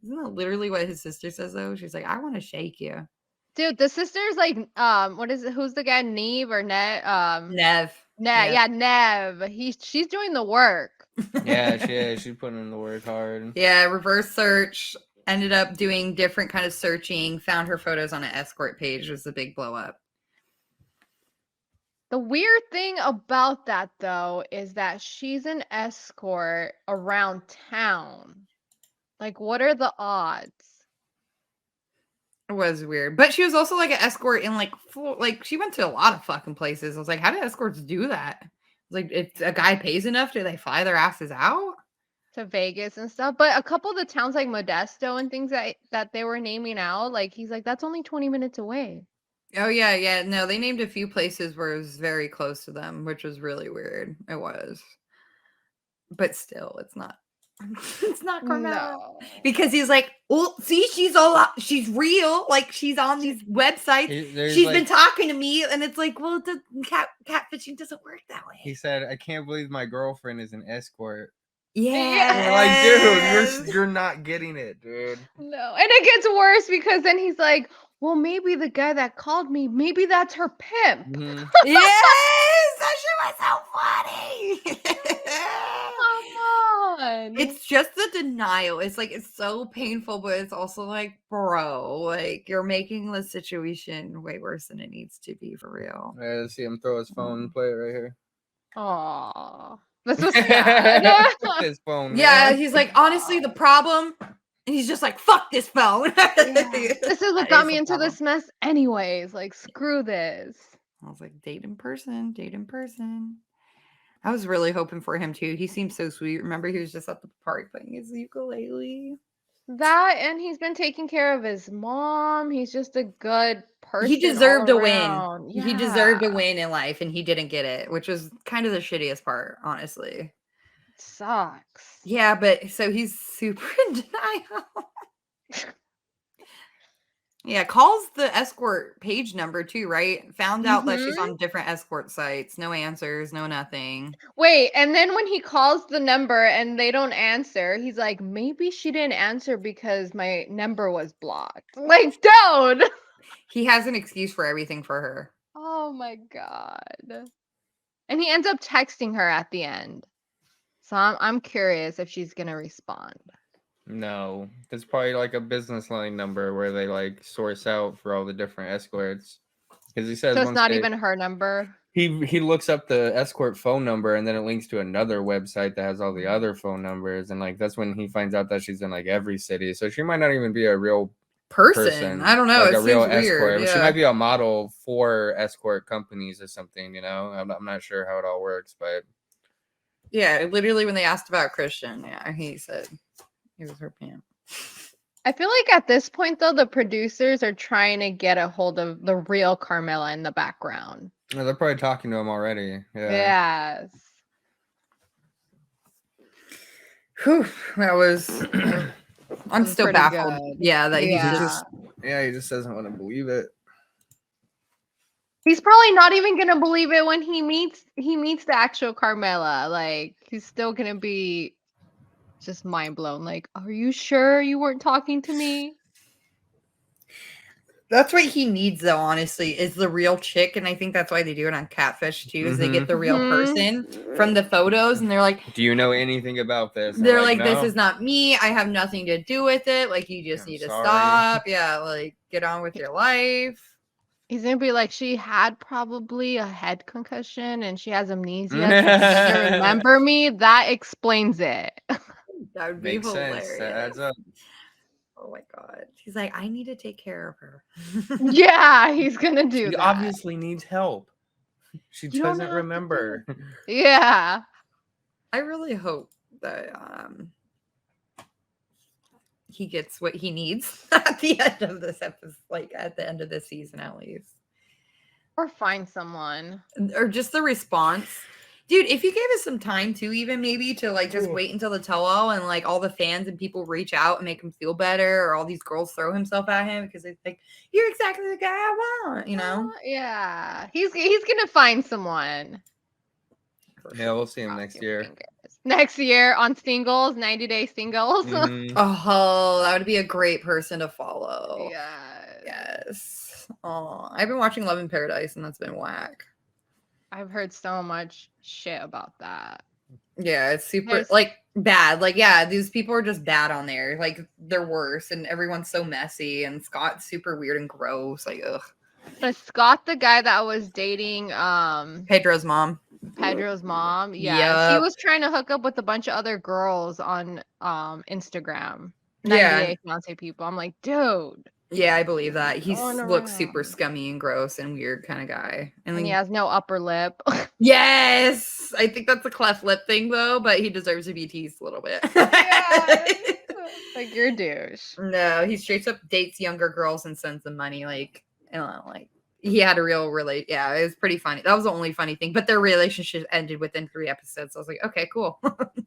Isn't that literally what his sister says though? She's like, I want to shake you. Dude, the sister's like, what is it? Who's the guy? Neve or Nev? Nev. Yeah, Nev. She's doing the work. Yeah, she is. She's putting in the work hard. Yeah, reverse search. Ended up doing different kind of searching. Found her photos on an escort page. It was a big blow up. The weird thing about that though is that she's an escort around town. Like, what are the odds? It was weird. But she was also like an escort in like she went to a lot of fucking places. I was like, how do escorts do that? Like, if a guy pays enough, do they fly their asses out? To Vegas and stuff. But a couple of the towns like Modesto and things that they were naming out, like he's like, that's only 20 minutes away. Oh, yeah. No, they named a few places where it was very close to them, which was really weird. It was. But still, it's not. It's not Carmella. No. Because he's like, oh, see, she's real. Like, she's on these websites. She's been talking to me. And it's like, well, catfishing doesn't work that way. He said, I can't believe my girlfriend is an escort. Yeah. We're like, dude, you're not getting it, dude. No, and it gets worse because then he's like, well, maybe the guy that called me, maybe that's her pimp. Mhm. Yes, that shit was so funny. Come on. It's just the denial. It's like it's so painful, but it's also like, bro, like you're making the situation way worse than it needs to be for real. I see him throw his phone and play it right here. Aw. That's so sad. Fuck this phone, Yeah, man. he's like, honestly, the problem, and he's just like, fuck this phone. Yeah. This is what That got is me the into problem. this mess anyways. Like, screw this. I was like, date in person, date in person. I was really hoping for him too. He seemed so sweet. Remember, he was just at the park playing his ukulele. That and he's been taking care of his mom. He's just a good person. He deserved all a win. around. He deserved a Yeah. win in life, and he didn't get it, which was kind of the shittiest part, honestly. Sucks. Yeah, but so he's super in denial. Yeah, calls the escort page number too, right? Found out that she's on different escort sites. No answers, no nothing. Wait, and then when he calls the number and they don't answer, he's like, maybe she didn't answer because my number was blocked. Like, dude. He has an excuse for everything for her. Oh my God. And he ends up texting her at the end. So I'm curious if she's gonna respond. No, that's probably like a business line number where they like source out for all the different escorts. Because he says So it's once not they- even her number. he looks up the escort phone number and then it links to another website that has all the other phone numbers, and like that's when he finds out that she's in like every city. So she might not even be a real Person. I don't know. like It a real seems weird. escort. Yeah. She might be a model for escort companies or something. You know, I'm not sure how it all works, but Yeah, literally when they asked about Christian, yeah, he said he was her pimp. I feel like at this point though, the producers are trying to get a hold of the real Carmela in the background. they're probably talking to him already. Yeah. Yes. Whew, that was. I'm was still pretty baffled. good. Yeah, that Yeah. he's just. Yeah, he just doesn't want to believe it. He's probably not even gonna believe it when he meets the actual Carmela. Like he's still gonna be just mind blown. Like, are you sure you weren't talking to me? That's what he needs, though. Honestly, is the real chick, and I think that's why they do it on Catfish too. Is they get the real person from the photos, and they're like, "Do you know anything about this?" They're like, "No." "This is not me. I have nothing to do with it. Like, you just need to sorry." stop. Yeah, like get on with your life." He's gonna be like, she had probably a head concussion and she has amnesia. So she doesn't remember me. That explains it. That would be Makes hilarious. sense. That adds up. Oh my god. He's like, I need to take care of her. Yeah, he's gonna do She that. obviously needs help. She You don't doesn't have to remember. Yeah. I really hope that he gets what he needs at the end of this episode, like at the end of this season at least. Or find someone. Or just the response. Dude, if you gave us some time too, even maybe to like just wait until the tell-all and like all the fans and people reach out and make him feel better, or all these girls throw himself at him because they think you're exactly the guy I want, you know? Yeah. He's gonna find someone. Yeah, we'll see him Cross next your year. fingers. Next year on Singles, 90-day Singles. Mhm. Oh, that would be a great person to follow. Yeah. Yes. Oh, I've been watching Love in Paradise and that's been whack. I've heard so much shit about that. Yeah, it's super There's- like bad. Like, yeah, these people are just bad on there. Like, they're worse, and everyone's so messy. And Scott's super weird and gross. Like, ugh. But Scott, the guy that was dating Pedro's mom. Pedro's mom, yeah, he Yup. was trying to hook up with a bunch of other girls on Instagram. Yeah. 90 Day Fiancé people. I'm like, dude. Yeah, I believe that. He Going looks super around. scummy and gross and weird kind of guy. And then he has no upper lip. yes, I think that's a cleft lip thing though, but he deserves to be teased a little bit. Like you're a douche. No, he straight up dates younger girls and sends them money. Like, I don't know, like he had a real yeah, it was pretty funny. That was the only funny thing, but their relationship ended within 3 episodes. So I was like, okay, cool.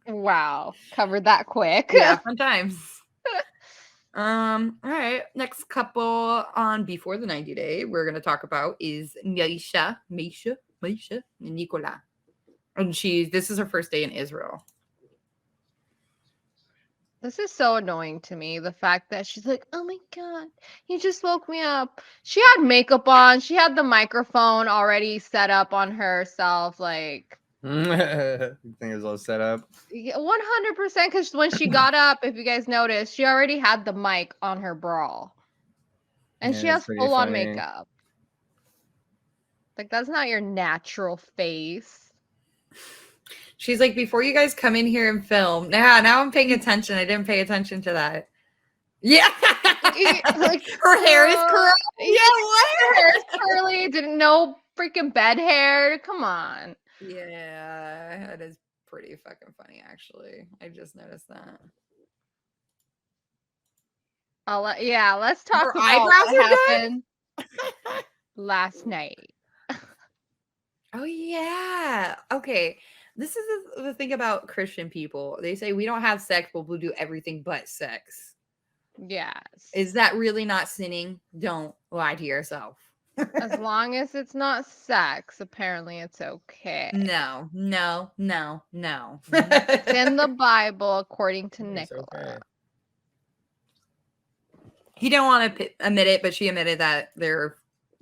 Wow. Covered that quick. Yeah, fun times. All right. Next couple on Before the 90 Day we're gonna talk about is Misha and Nicola. And this is her first day in Israel. This is so annoying to me. The fact that she's like, oh my God, he just woke me up. She had makeup on. She had the microphone already set up on herself. Like, You think it was all set up? 100%. Because when she got up, if you guys noticed, she already had the mic on her bra. And Yeah, she it's has pretty full on funny. makeup. Like, that's not your natural face. She's like, before you guys come in here and film. Now I'm paying attention. I didn't pay attention to that. Yeah. Like, her hair is curly. Yeah, what? Her hair is curly. Didn't know freaking bed hair. Come on. Yeah, that is pretty fucking funny, actually. I just noticed that. Let's talk Her about eyebrows what are done? happened last night. Oh, yeah. Okay. This is the thing about Christian people. They say we don't have sex, but we'll do everything but sex. Yes. Is that really not sinning? Don't lie to yourself. As long as it's not sex, apparently it's okay. No. It's in the Bible, according to It's Nicola. okay. He didn't want to admit it, but she admitted that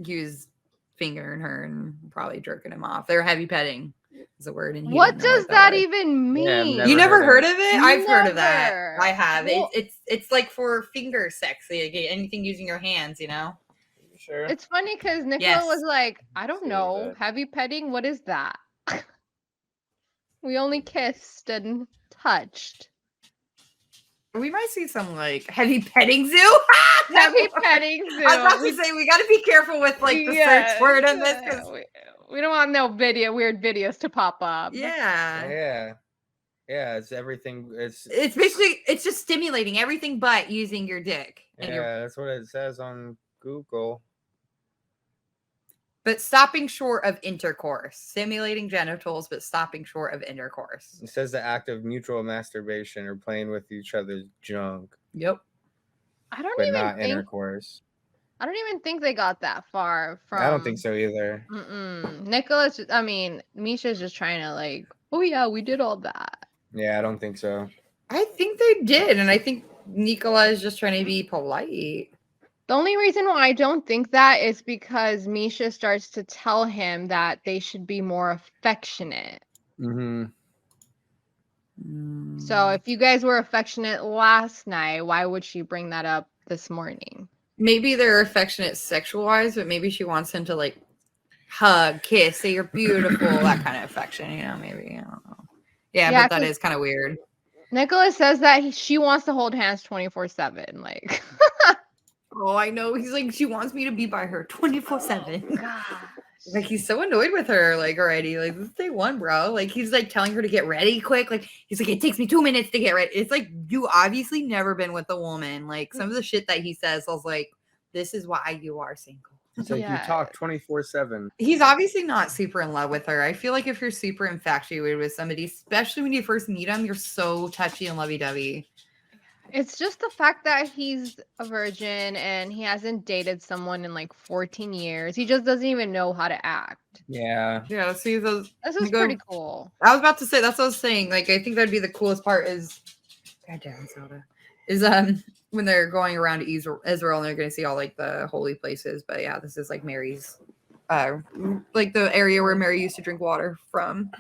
he was fingering her and probably jerking him off. They're heavy petting is a word. And he What didn't know does what that was. even Yeah, I've mean? never You never heard heard of it? I've heard of that. Never. I have. Well- It's like for finger sex. Like anything using your hands, you know? You sure? It's funny because Nicola Yes. was like, I don't Let's go know. with Heavy petting? What is that? We only kissed and touched. We might see some like heavy petting zoo. Heavy petting zoo. I was about to say we got to be careful with like the search word in this. 'Cause, We don't want no weird videos to pop up. yeah. Yeah, it's everything. It's Basically it's just stimulating everything but using your dick. And yeah, that's what it says on Google. but stopping short of intercourse, stimulating genitals, but stopping short of intercourse. It says the act of mutual masturbation or playing with each other's junk, Yep. I don't but even not think intercourse. I don't even think they got that far from. I don't think so either. Nicholas, I mean, Misha's just trying to like, oh yeah, we did all that. Yeah, I don't think so. I think they did, and I think Nicola is just trying to be polite. The only reason why I don't think that is because Misha starts to tell him that they should be more affectionate. Mm-hmm. So if you guys were affectionate last night, why would she bring that up this morning? Maybe they're affectionate sexual-wise, but maybe she wants him to like hug, kiss, say you're beautiful, that kind of affection, you know, maybe. I don't know. Yeah, but that is kind of weird. Nicholas says that she wants to hold hands 24/7. Like, oh, I know. He's like, she wants me to be by her 24/7. gosh. Like, he's so annoyed with her, like, already. Like, this is day one, bro. Like, he's like telling her to get ready quick. Like, he's like, it takes me 2 minutes to get ready. It's like, you obviously never been with a woman. Like, some of the shit that he says, I was like, this is why you are single. It's like you talk 24/7. He's obviously not super in love with her. I feel like if you're super infatuated with somebody, especially when you first meet them, you're so touchy and lovey-dovey. It's just the fact that he's a virgin and he hasn't dated someone in like 14 years. He just doesn't even know how to act. Yeah. Yeah, see those. This is pretty cool. I was about to say, that's what I was saying. Like, I think that'd be the coolest part is, goddamn soda, is when they're going around to Israel and they're going to see all like the holy places. But yeah, this is like Mary's, like the area where Mary used to drink water from.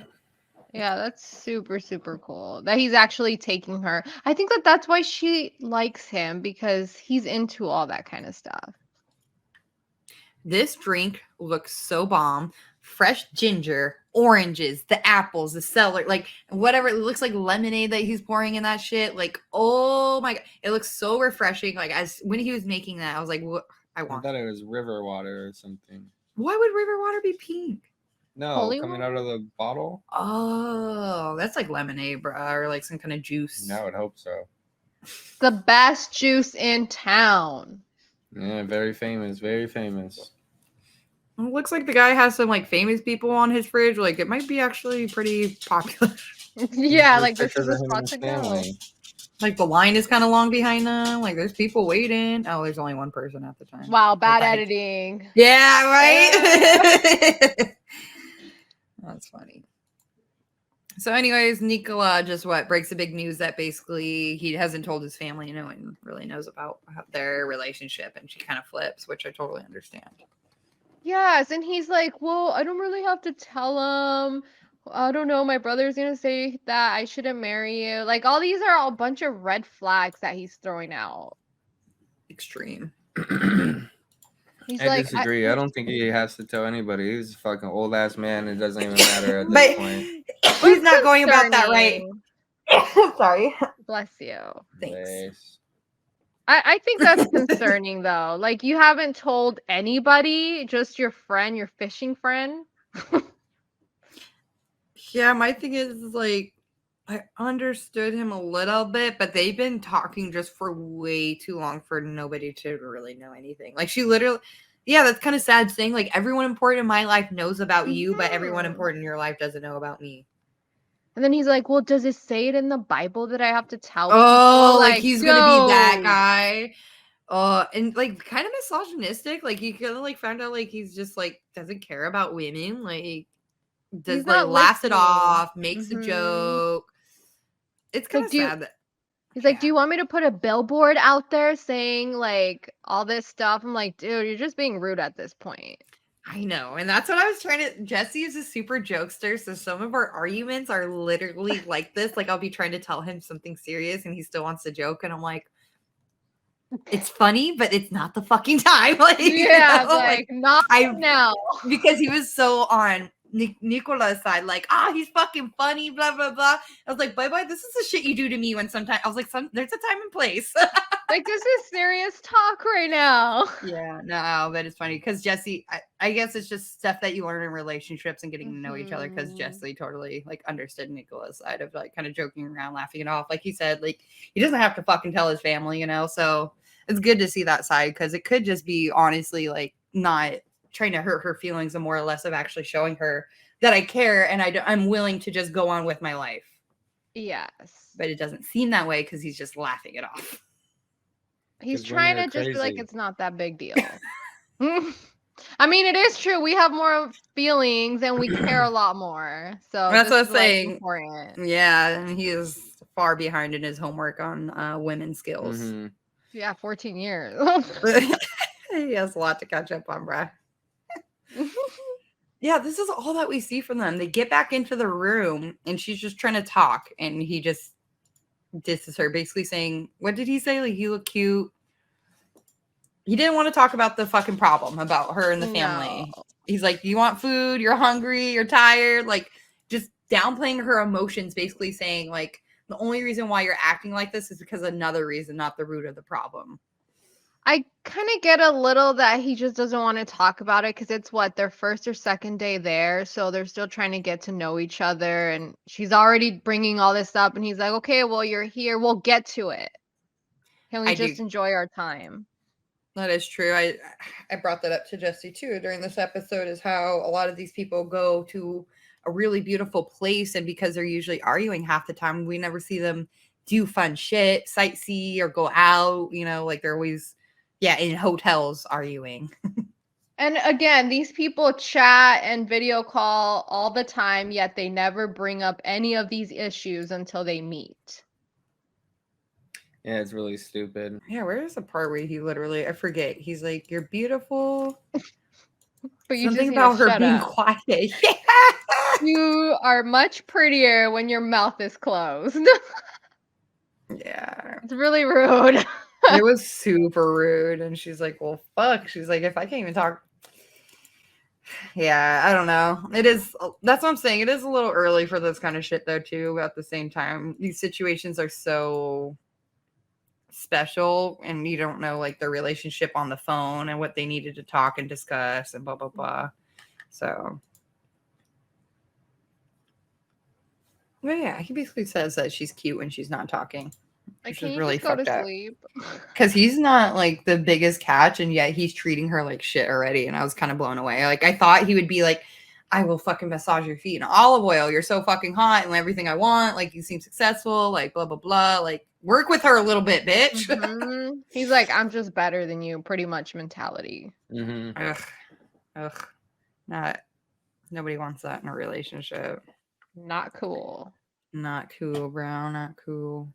Yeah, that's super, super cool that he's actually taking her. I think that that's why she likes him, because he's into all that kind of stuff. This drink looks so bomb. Fresh ginger, oranges, the apples, the celery, like whatever. It looks like lemonade that he's pouring in that shit. Like, oh my God. It looks so refreshing. Like, as when he was making that, I was like, what? I thought it was river water or something. Why would river water be pink? No, Holy coming water? out of the bottle? Oh, that's like lemonade, bro, or like some kind of juice. No, I would hope so. The best juice in town. Yeah, very famous, very famous. It looks like the guy has some like famous people on his fridge. Like, it might be actually pretty popular. Yeah, There's like this is pictures a of him spot and to his go. family. Like, the line is kind of long behind them. Like, there's people waiting. Oh, there's only one person at the time. Wow, bad Okay. editing. Yeah, right? That's funny. So, anyways, Nicola just breaks the big news that basically he hasn't told his family. No one really knows about their relationship, and she kind of flips, which I totally understand. Yes, and he's like, well, I don't really have to tell him. I don't know. My brother's gonna say that I shouldn't marry you. Like, all these are a bunch of red flags that he's throwing out. Extreme. He's I like, disagree. I don't think he has to tell anybody. He's a fucking old ass man. It doesn't even matter at this But point. he's not going about that right. concerning. Sorry. Bless you. Thanks. Nice. I think that's concerning though. Like, you haven't told anybody, just your friend, your fishing friend. Yeah, my thing is like I understood him a little bit, but they've been talking just for way too long for nobody to really know anything. Like she literally, yeah, that's kind of sad saying like everyone important in my life knows about you, but everyone Mhm. important in your life doesn't know about me. And then he's like, well, does it say it in the Bible that I have to tell Oh, people? like he's gonna be that dude. guy. And like kind of misogynistic. Like you kind of like found out like he's just like doesn't care about women. Like does He's like not laughs it listening. off, makes a Mhm. joke. It's kind Like, of sad that he's like, do yeah. you want me to put a billboard out there saying like all this stuff? I'm like, dude, you're just being rude at this point. I know, and that's what I was trying to. Jesse is a super jokester, so some of our arguments are literally like this. Like I'll be trying to tell him something serious, and he still wants to joke, and I'm like, "It's funny, but it's not the fucking time." Like, Yeah, you know? like not I now. because he was so on Nicola's side, like, he's fucking funny, blah blah blah. I was like, bye, this is the shit you do to me when sometimes I was like, there's a time and place. Like, this is serious talk right now. Yeah, no, but it's funny because Jesse, I guess it's just stuff that you learn in relationships and getting to know each other because Mhm. Jesse totally like understood Nicola's side of like kind of joking around, laughing it off. Like he said, like he doesn't have to fucking tell his family, you know? So it's good to see that side because it could just be honestly like not trying to hurt her feelings and more or less of actually showing her that I care and I'm willing to just go on with my life. Yes. But it doesn't seem that way because he's just laughing it off. He's 'Cause women trying are to just be like, crazy. it's not that big deal. I mean, it is true. We have more feelings and we care a lot more. So That's what I this was is like saying. important. Yeah, and he is far behind in his homework on women's skills. Mhm. Yeah, 14 years. He has a lot to catch up on, bruh. Yeah, this is all that we see from them. They get back into the room and she's just trying to talk and he just disses her, basically saying, what did he say? Like, you look cute. He didn't want to talk about the fucking problem about her and the family. No. He's like, you want food? You're hungry? You're tired? Like, just downplaying her emotions, basically saying, like, the only reason why you're acting like this is because of another reason, not the root of the problem. I kind of get a little that he just doesn't want to talk about it because it's what, their first or second day there. So they're still trying to get to know each other. And she's already bringing all this up. And he's like, okay, well, you're here. We'll get to it. Can we just enjoy our time? That is true. I brought that up to Jesse too during this episode is how a lot of these people go to a really beautiful place and because they're usually arguing half the time, we never see them do fun shit, sightsee or go out, you know, like they're always in hotels arguing. And again, these people chat and video call all the time, yet they never bring up any of these issues until they meet. Yeah, it's really stupid. Yeah, where's the part where he literally, I forget, he's like, you're beautiful. But you Something just need about to her shut being up. quiet. Yeah. You are much prettier when your mouth is closed. Yeah. It's really rude. It was super rude. And she's like, well, fuck. She's like, if I can't even talk. Yeah, I don't know. It is. That's what I'm saying. It is a little early for this kind of shit, though, too. At the same time, these situations are so special and you don't know like their relationship on the phone and what they needed to talk and discuss and blah, blah, blah. So. Well, yeah, he basically says that she's cute when she's not talking. Like, Which can is you really just go to fucked up. sleep? Because he's not like the biggest catch, and yet he's treating her like shit already. And I was kind of blown away. Like I thought he would be like, I will fucking massage your feet in olive oil. You're so fucking hot and everything I want. Like you seem successful. Like blah blah blah. Like work with her a little bit, bitch. Mhm. He's like, I'm just better than you, pretty much mentality. Mm-hmm. Ugh. Not. Nobody wants that in a relationship. Not cool. Not cool, bro. Not cool.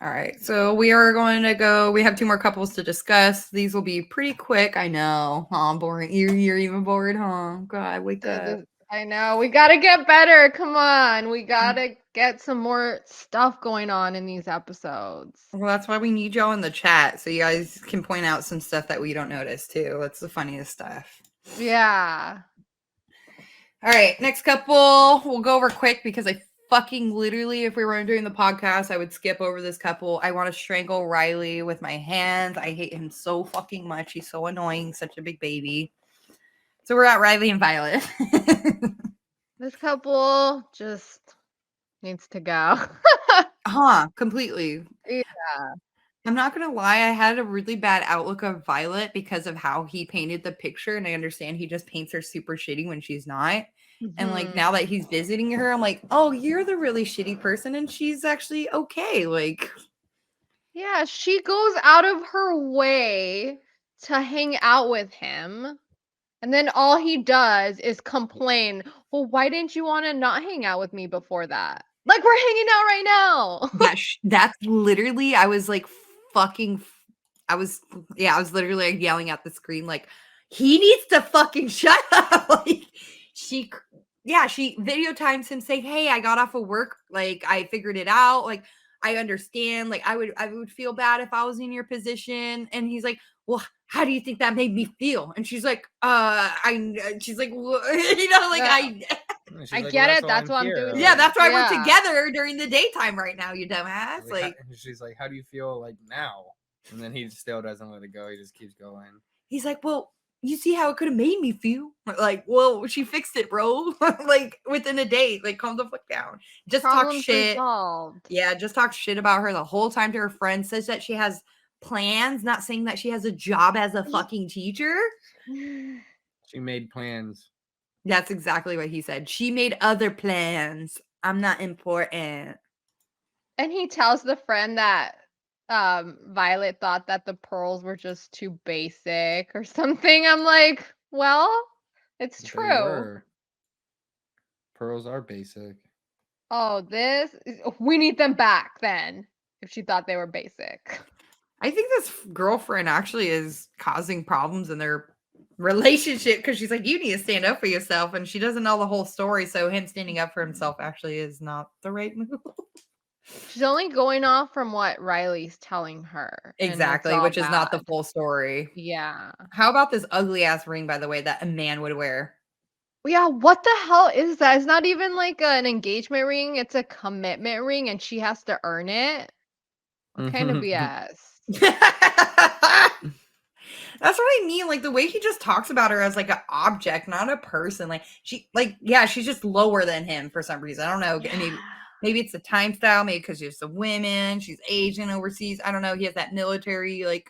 All right. So we are going to go. We have 2 more couples to discuss. These will be pretty quick. I know. Oh, boring. You're even bored, huh? God, wake up. I know. We got to get better. Come on. We got to get some more stuff going on in these episodes. Well, that's why we need y'all in the chat so you guys can point out some stuff that we don't notice too. That's the funniest stuff. Yeah. All right, next couple. We'll go over quick because I fucking literally, if we weren't doing the podcast, I would skip over this couple. I want to strangle Riley with my hands. I hate him so fucking much. He's so annoying, such a big baby. So we're at Riley and Violet. This couple just needs to go. Completely. Yeah. I'm not gonna lie, I had a really bad outlook of Violet because of how he painted the picture, and I understand he just paints her super shitty when she's not. And like now that he's visiting her, I'm like, oh, you're the really shitty person, and she's actually okay. Like, Yeah, she goes out of her way to hang out with him. And then all he does is complain, well, why didn't you want to not hang out with me before that? Like, we're hanging out right now. that's literally, I was like, I was literally like yelling at the screen, like, he needs to fucking shut up. Like, she video times him saying, hey, I got off of work, like, I figured it out, like, I understand, like, I would feel bad if I was in your position. And he's like, well, how do you think that made me feel? And she's like, she's like, you know, like, She's I like, get "Well, it. That's what I'm doing. yeah, that's why we're Yeah. together during the daytime right now, you dumbass. Like, she's like, how do you feel like now? And then he still doesn't let it go. He just keeps going. he's like, well, you see how it could have made me feel? Like, well, she fixed it, bro. Like, within a day. Like, calm the fuck down. Just Problems talk shit. resolved. Yeah, just talk shit about her the whole time to her friends. Says that she has plans, not saying that she has a job as a fucking teacher. She made plans. That's exactly what he said. She made other plans. I'm not important. And he tells the friend that Violet thought that the pearls were just too basic or something. I'm like, well, it's They true. were. Pearls are basic. Oh, we need them back then if she thought they were basic. I think this girlfriend actually is causing problems in their relationship because she's like, you need to stand up for yourself. And she doesn't know the whole story. So him standing up for himself actually is not the right move. She's only going off from what Riley's telling her. and it's Exactly, all which is not the bad. full story. Yeah. How about this ugly ass ring, by the way, that a man would wear? Yeah, what the hell is that? It's not even like an engagement ring, it's a commitment ring and she has to earn it. What kind of BS? That's what I mean. Like the way he just talks about her as like an object, not a person. Like she's just lower than him for some reason. I don't know. Yeah. Maybe it's the time style. Maybe because she's a woman. She's Asian overseas. I don't know. He has that military like.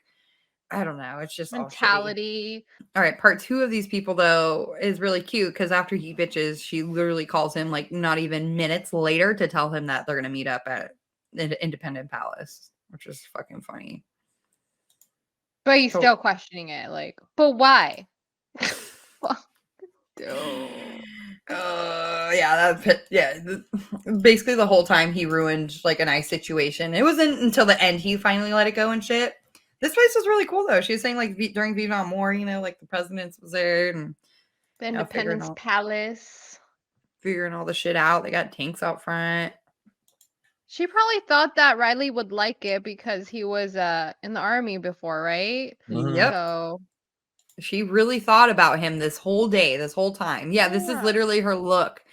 I don't know. It's just Mentality. All right. Part 2 of these people though is really cute because after he bitches, she literally calls him like not even minutes later to tell him that they're gonna meet up at Independent Palace, which is fucking funny. But he's still questioning it, like, but why? Basically the whole time he ruined like a nice situation. It wasn't until the end he finally let it go and shit. This place was really cool though. She was saying like during Vietnam War, you know, like the presidents was there and The Independence Palace. Figuring all the shit out. They got tanks out front. She probably thought that Riley would like it because he was in the army before, right? Yep. So she really thought about him this whole day, this whole time. Yeah, this is literally her look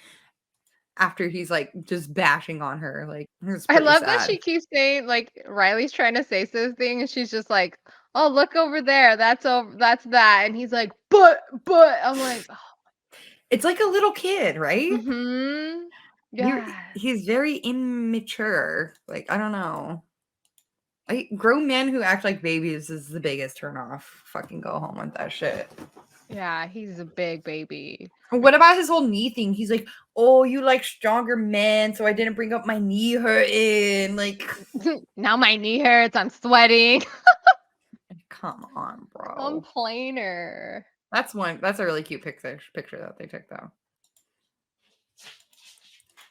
after he's like just bashing on her. Like, I love that she keeps saying like Riley's trying to say something and she's just like, "Oh, look over there. That's that." And he's like, "But I'm like, oh. It's like a little kid, right? Mm-hmm. Yeah. He's very immature. Like, I don't know. Like grown men who act like babies is the biggest turnoff. Fucking go home with that shit. Yeah, he's a big baby. What about his whole knee thing? He's like, oh, you like stronger men, so I didn't bring up my knee hurting. Like, now my knee hurts. I'm sweating. Come on, bro. Complainer. That's a really cute picture that they took though.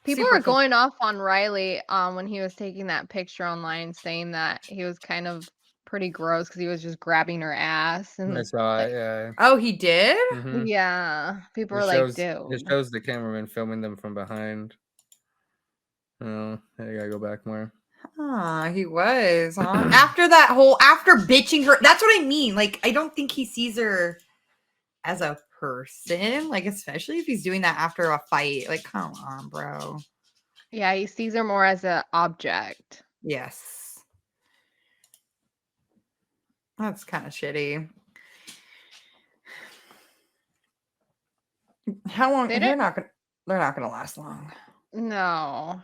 People Super were going off on Riley when he was taking that picture online, saying that he was kind of pretty gross because he was just grabbing her ass I and saw like, it. Yeah. Oh, he did? Mm-hmm. yeah, people It were like, shows. It dude. shows the cameraman filming them from behind. Oh, I gotta go back more. He was, huh? After bitching her, that's what I mean. Like, I don't think he sees her as a person, like, especially if he's doing that after a fight. Like, come on, bro. Yeah, he sees her more as an object. Yes. That's kind of shitty. How long? They They're not gonna last long. No,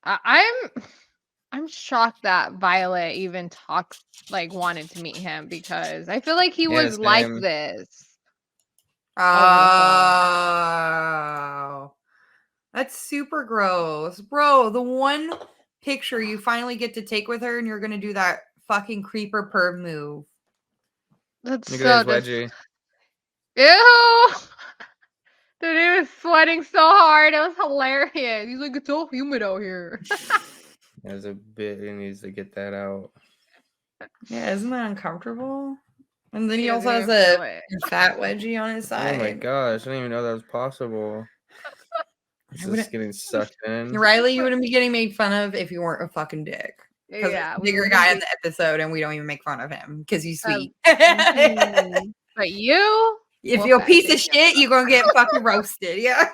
I'm shocked that Violet even talks like wanted to meet him because I feel like he Yeah, was like same. this. Oh, that's super gross, bro. The one picture you finally get to take with her, and you're gonna do that fucking creeper perv move. That's Look so at his wedgie. Ew! Dude, he was sweating so hard. It was hilarious. He's like, it's so humid out here. There's a bit. He needs to get that out. Yeah, isn't that uncomfortable? And then he doesn't also has even a feel it. fat wedgie on his side. Oh my gosh! I didn't even know that was possible. It's wouldn't- just getting sucked in. Riley, you wouldn't be getting made fun of if you weren't a fucking dick. Because Yeah, there's a we bigger wouldn't guy in be- the episode, and we don't even make fun of him because he's sweet. But you? If Well, you're a piece of thank you. shit, you're gonna get fucking roasted. Yeah.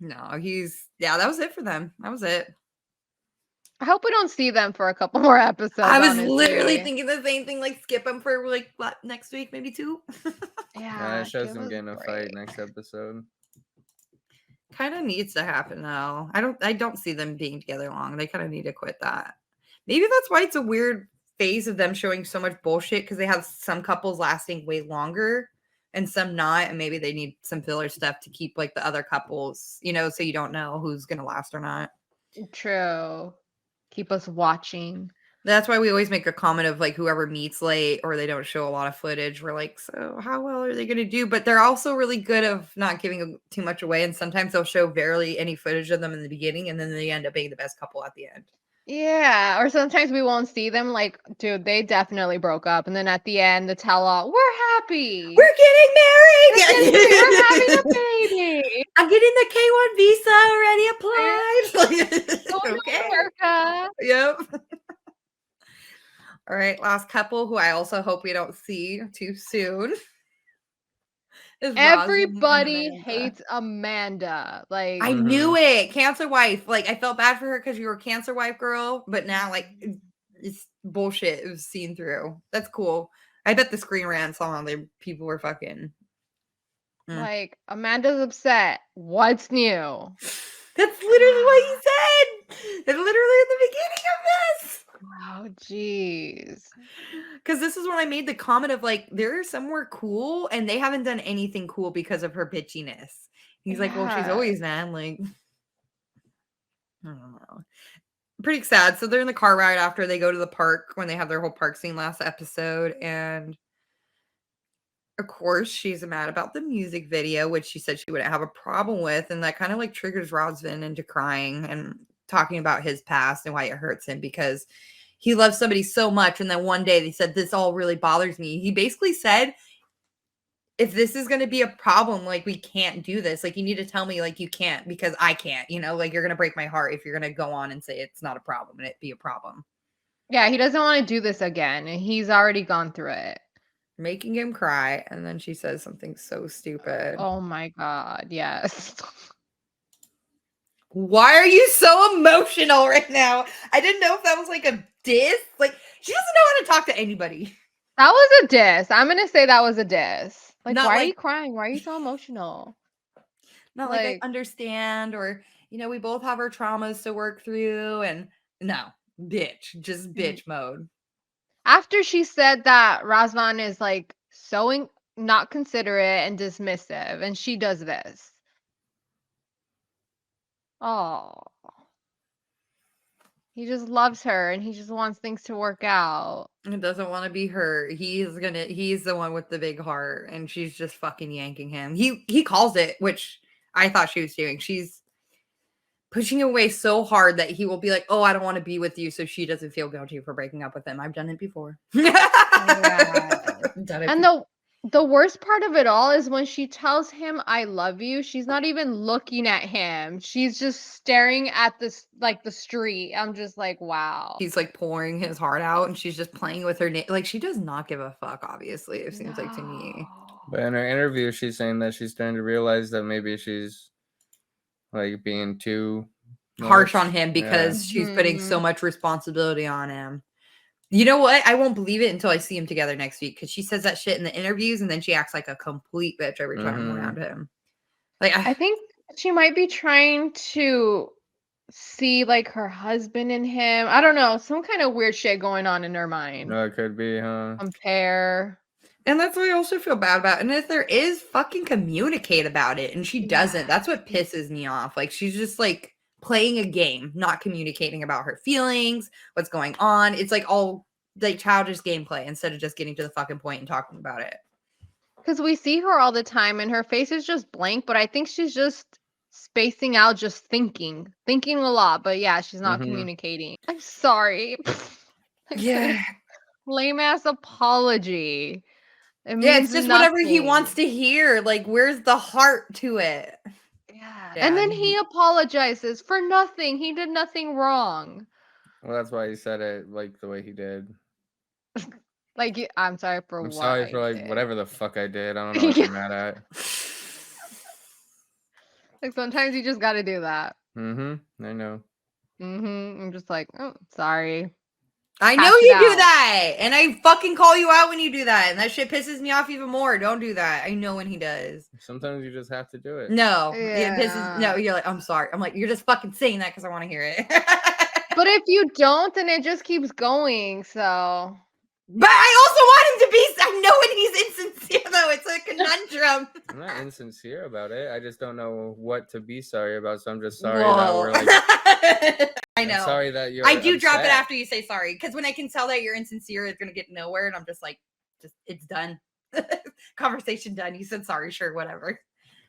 No, that was it for them. That was it. I hope we don't see them for a couple more episodes. I was honestly. literally thinking the same thing, like skip them for like what, next week, maybe 2. Yeah, It shows give them us getting a break. fight next episode. Kind of needs to happen though. I don't see them being together long. They kind of need to quit that. Maybe that's why it's a weird phase of them showing so much bullshit because they have some couples lasting way longer and some not, and maybe they need some filler stuff to keep like the other couples, so you don't know who's gonna last or not. True. Keep us watching. That's why we always make a comment of like whoever meets late or they don't show a lot of footage. We're like, so how well are they going to do? But they're also really good of not giving too much away. And sometimes they'll show barely any footage of them in the beginning, and then they end up being the best couple at the end. Yeah, or sometimes we won't see them like, dude, they definitely broke up. And then at the end, the tell-all, we're happy. We're getting married. We're having a baby. I'm getting the K1 visa already applied. Going to Okay. America. Yep. All right, last couple who I also hope we don't see too soon. Is Roz and Everybody Amanda. hates Amanda. Like, I knew it. Cancer wife. Like, I felt bad for her because you were a cancer wife girl, but now, like, it's bullshit. It was seen through. That's cool. I bet the Screen Rant song, people were fucking. like Amanda's upset. What's new? That's literally what you said. It's literally at the beginning of this. Oh, jeez. Because this is when I made the comment of like, they're somewhere cool and they haven't done anything cool because of her bitchiness. He's like, well, she's Yeah. always mad. Like, I don't know. Pretty sad. So they're in the car ride after they go to the park when they have their whole park scene last episode. And of course, she's mad about the music video, which she said she wouldn't have a problem with. And that kind of like triggers Rosvin into crying and talking about his past and why it hurts him because he loves somebody so much. And then one day they said, this all really bothers me. He basically said, if this is going to be a problem, like we can't do this. Like you need to tell me like you can't because I can't, like you're going to break my heart if you're going to go on and say it's not a problem and it be a problem. Yeah, he doesn't want to do this again. And he's already gone through it. Making him cry. And then she says something so stupid. Oh my God. Yes. Why are you so emotional right now? I didn't know if that was like a diss. Like, she doesn't know how to talk to anybody. That was a diss. I'm going to say that was a diss. Like, Not why are like- you crying? Why are you so emotional? Not like I understand or, we both have our traumas to work through. And no, bitch, just bitch mode. After she said that Razvan is like so not considerate and dismissive, and she does this. Oh. He just loves her and he just wants things to work out. It doesn't want to be her. He's the one with the big heart and she's just fucking yanking him. He calls it, which I thought she was doing. She's pushing away so hard that he will be like, oh, I don't want to be with you, so she doesn't feel guilty for breaking up with him. I've done it before. Yeah. Done it And the worst part of it all is when she tells him I love you, she's not even looking at him. She's just staring at this like the street. I'm just like, wow. He's like pouring his heart out and she's just playing with her like she does not give a fuck, obviously, it seems like to me. But in her interview, she's saying that she's starting to realize that maybe she's like being too Harsh much. on him because she's putting so Mhm. much responsibility on him. You know what? I won't believe it until I see him together next week because she says that shit in the interviews and then she acts like a complete bitch every time I'm around him. Like, I think she might be trying to see like her husband in him. I don't know, some kind of weird shit going on in her mind. No, it could be, huh? Compare. and that's what I also feel bad about. And if there is, fucking communicate about it. And she doesn't. Yeah. That's what pisses me off. Like, she's just like playing a game, not communicating about her feelings, what's going on. It's like all like childish gameplay instead of just getting to the fucking point and talking about it. Because we see her all the time and her face is just blank, but I think she's just spacing out, just thinking a lot. But yeah, she's not communicating. I'm sorry. Yeah. Lame ass apology. It Yeah, means it's just whatever he nothing. wants to hear. Like, where's the heart to it? Yeah. Yeah. And then he apologizes for nothing. He did nothing wrong. Well, that's why he said it like the way he did. Like, I'm sorry for I'm what sorry for I like did. whatever the fuck I did. I don't know what you're mad at. Like sometimes you just got to do that. I know. I'm just like, oh, sorry. I know Hash it you do out. that. And I fucking call you out when you do that. And that shit pisses me off even more. Don't do that. I know when he does. Sometimes you just have to do it. No. It pisses. No, Yeah. you're like, I'm sorry. I'm like, you're just fucking saying that because I want to hear it. But if you don't, then it just keeps going. So But I also want him to be. I know when he's insincere, though. It's a conundrum. I'm not insincere about it. I just don't know what to be sorry about. So I'm just sorry that we're like. I I'm know. sorry that you're. I do drop it upset. after you say sorry because when I can tell that you're insincere, it's gonna get nowhere, and I'm just like, it's done. Conversation done. You said sorry, sure, whatever.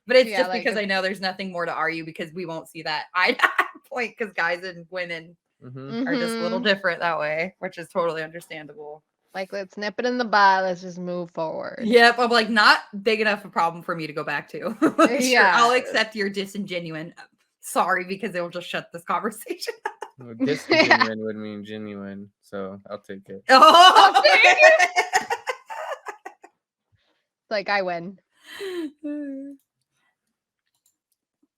But it's Yeah, just like because I know there's nothing more to argue because we won't see that eye to eye point because guys and women are just a little different that way, which is totally understandable. like, let's nip it in the bud. Let's just move forward. Yep, I'm like not big enough a problem for me to go back to. Sure, Yeah. I'll accept your disingenuine sorry because it will just shut this conversation. Well, disingenuine would mean genuine, so I'll take it. Oh, Like, I win.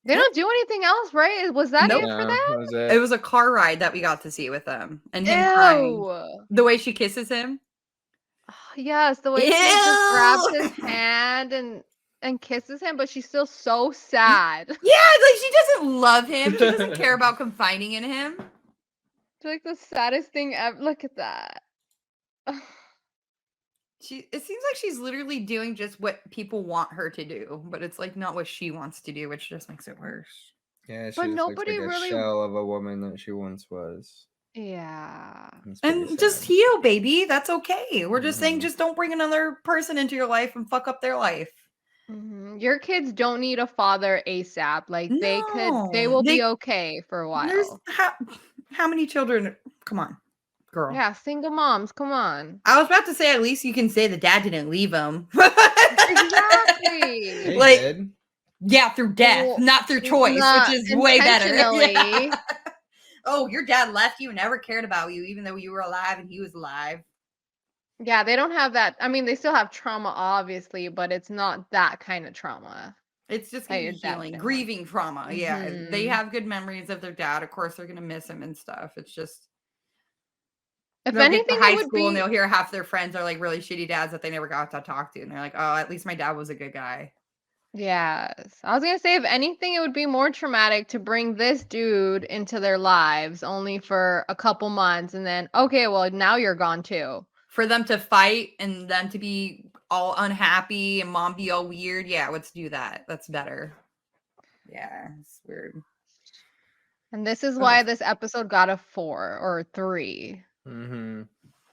They don't do anything else, right? Was that Nope. it for No, them? that was it. It was a car ride that we got to see with them, and him crying. Ew. The way she kisses him. Yes, the way she just grabs his Ew. hand and kisses him, but she's still so sad. Yeah, like she doesn't love him. She doesn't care about confiding in him. It's like the saddest thing ever. Look at that. It seems like she's literally doing just what people want her to do, but it's like not what she wants to do, which just makes it worse. Yeah, she But just nobody looks like really- a shell of a woman that she once was. Yeah. It's pretty And just sad. heal, baby. That's okay. We're just saying Mhm. just don't bring another person into your life and fuck up their life. Your kids don't need a father ASAP. Like they No, will be okay for a There's while. how many children? Come on, girl. Yeah, single moms, come on. I was about to say at least you can say the dad didn't leave him. Exactly. They Like, did. yeah, through death, Well, not through choice, not which is way better. intentionally. Yeah. Oh, your dad left you, never cared about you, even though you were alive and he was alive. Yeah, they don't have that. I mean, they still have trauma, obviously, but it's not that kind of trauma. It's just That gonna your be dad healing, didn't want. grieving trauma. Yeah, they Mhm. have good memories of their dad. Of course, they're gonna miss him and stuff. It's just If they'll get anything, to high it would school and be. they'll hear half their friends are like really shitty dads that they never got to talk to, and they're like, "Oh, at least my dad was a good guy." Yes. I was gonna say, if anything, it would be more traumatic to bring this dude into their lives only for a couple months and then, okay, well, now you're gone too. For them to fight and them to be all unhappy and mom be all weird, yeah, let's do that. That's better. Yeah, it's weird. And this is why this episode got a 4 or 3.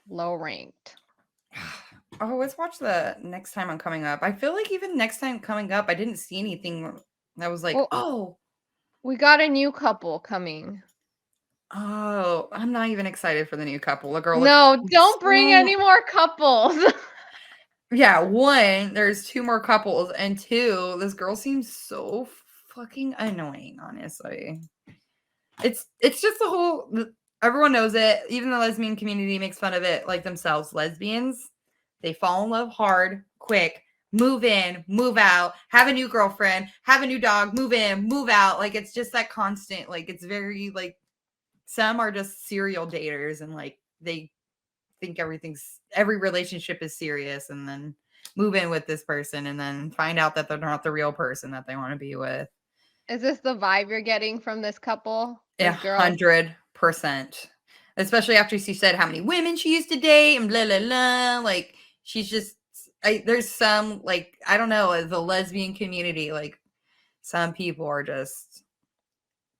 Low ranked. Oh, let's watch the next time I'm coming up. I feel like even next time coming up, I didn't see anything And I was like, Well, we got a new couple coming. oh, I'm not even excited for the new couple. The girl No, looks don't bring so- any more couples. Yeah, one, there's 2 more couples, and 2, this girl seems so fucking annoying, honestly. It's just the whole everyone knows it. Even the lesbian community makes fun of it like themselves. Lesbians, they fall in love hard, quick, move in, move out, have a new girlfriend, have a new dog, move in, move out. Like it's just that constant, like it's very like some are just serial daters and like they think every relationship is serious and then move in with this person and then find out that they're not the real person that they want to be with. Is this the vibe you're getting from this couple? This girl? 100%. Especially after she said how many women she used to date and blah blah blah. Like she's just there's some like I don't know the lesbian community like some people are just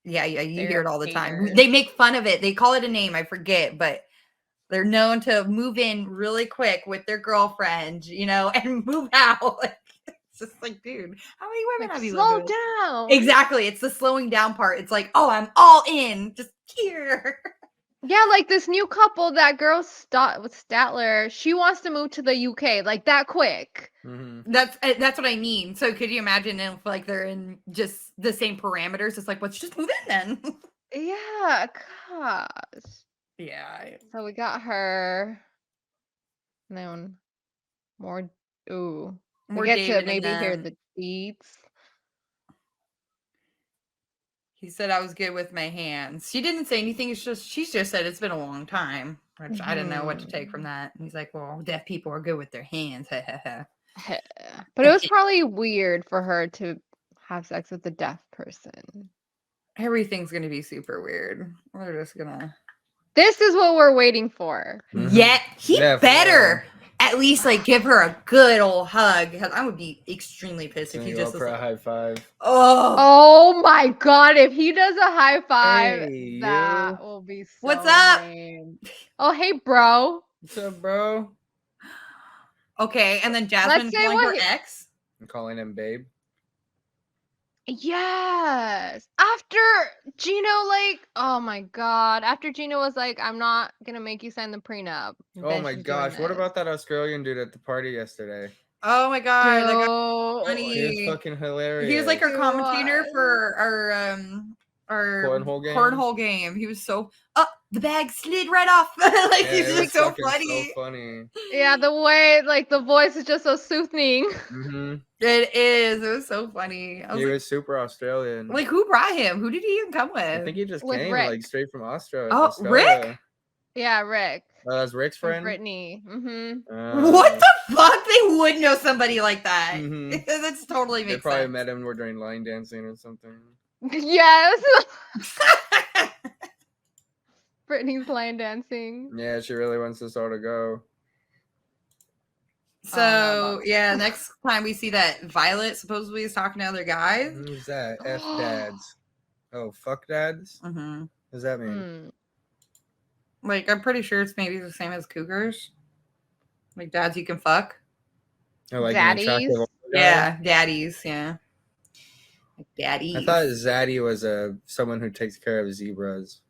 yeah you hear it all the time. haters. They make fun of it. They call it a name I forget, but they're known to move in really quick with their girlfriend, you know, and move out. Like, it's just like, dude, how many women Like, have you slow lived with? down. Exactly. It's the slowing down part. It's like, oh, I'm all in. Just here. Yeah, like this new couple, that girl with Statler, she wants to move to the UK like that quick. That's what I mean. So could you imagine if like they're in just the same parameters? It's like, let's just move in then. Yeah, gosh. Yeah. So we got her. And then more. Ooh. More We get David to maybe and hear them. the deets. He said I was good with my hands. She didn't say anything. She's just said it's been a long time, which I didn't know what to take from that. And he's like, well, deaf people are good with their hands. But it was probably weird for her to have sex with a deaf person. Everything's gonna be super weird. We're just gonna. This is what we're waiting for. Yeah, he better at least like give her a good old hug. Because I would be extremely pissed if he just was for a like, high five. Oh my god, if he does a high five, Hey, that you. will be so What's up? lame. Oh, hey, bro. What's up, bro? Okay, and then Jasmine Let's say calling what her he- ex. I'm calling him babe. Yes. After Gino, like, oh my god. After Gino was like, I'm not gonna make you sign the prenup. Oh Then my she's doing gosh, what this. about that Australian dude at the party yesterday? Oh my god, that guy was Dude. funny. He was fucking hilarious. He was like our He commentator was. for our Cornhole game? game. He was so the bag slid right off. Like Yeah, he's it just was so fucking funny. So funny. Yeah, the way, like, the voice is just so soothing. Mm-hmm. It is. It was so funny. I was He like, was super Australian. like, who brought him? Who did he even come with? I think he just With came Rick. like straight from Australia. Oh, Rick? Yeah, Rick. Oh, that's Rick's From friend. Brittany. What the fuck? They would know somebody like that. Mhm. That's totally They makes probably sense. met him during line dancing or something. Yes. Brittany's line dancing. Yeah, she really wants us all to go. So yeah, next time we see that Violet supposedly is talking to other guys. Who's that? F dads. Oh, fuck dads? Mm-hmm. What does that mean? Like I'm pretty sure it's maybe the same as cougars. Like dads you can fuck. Oh, like an attractive Daddies? older guy? Yeah, daddies. Yeah, like daddies. I thought Zaddy was someone who takes care of zebras.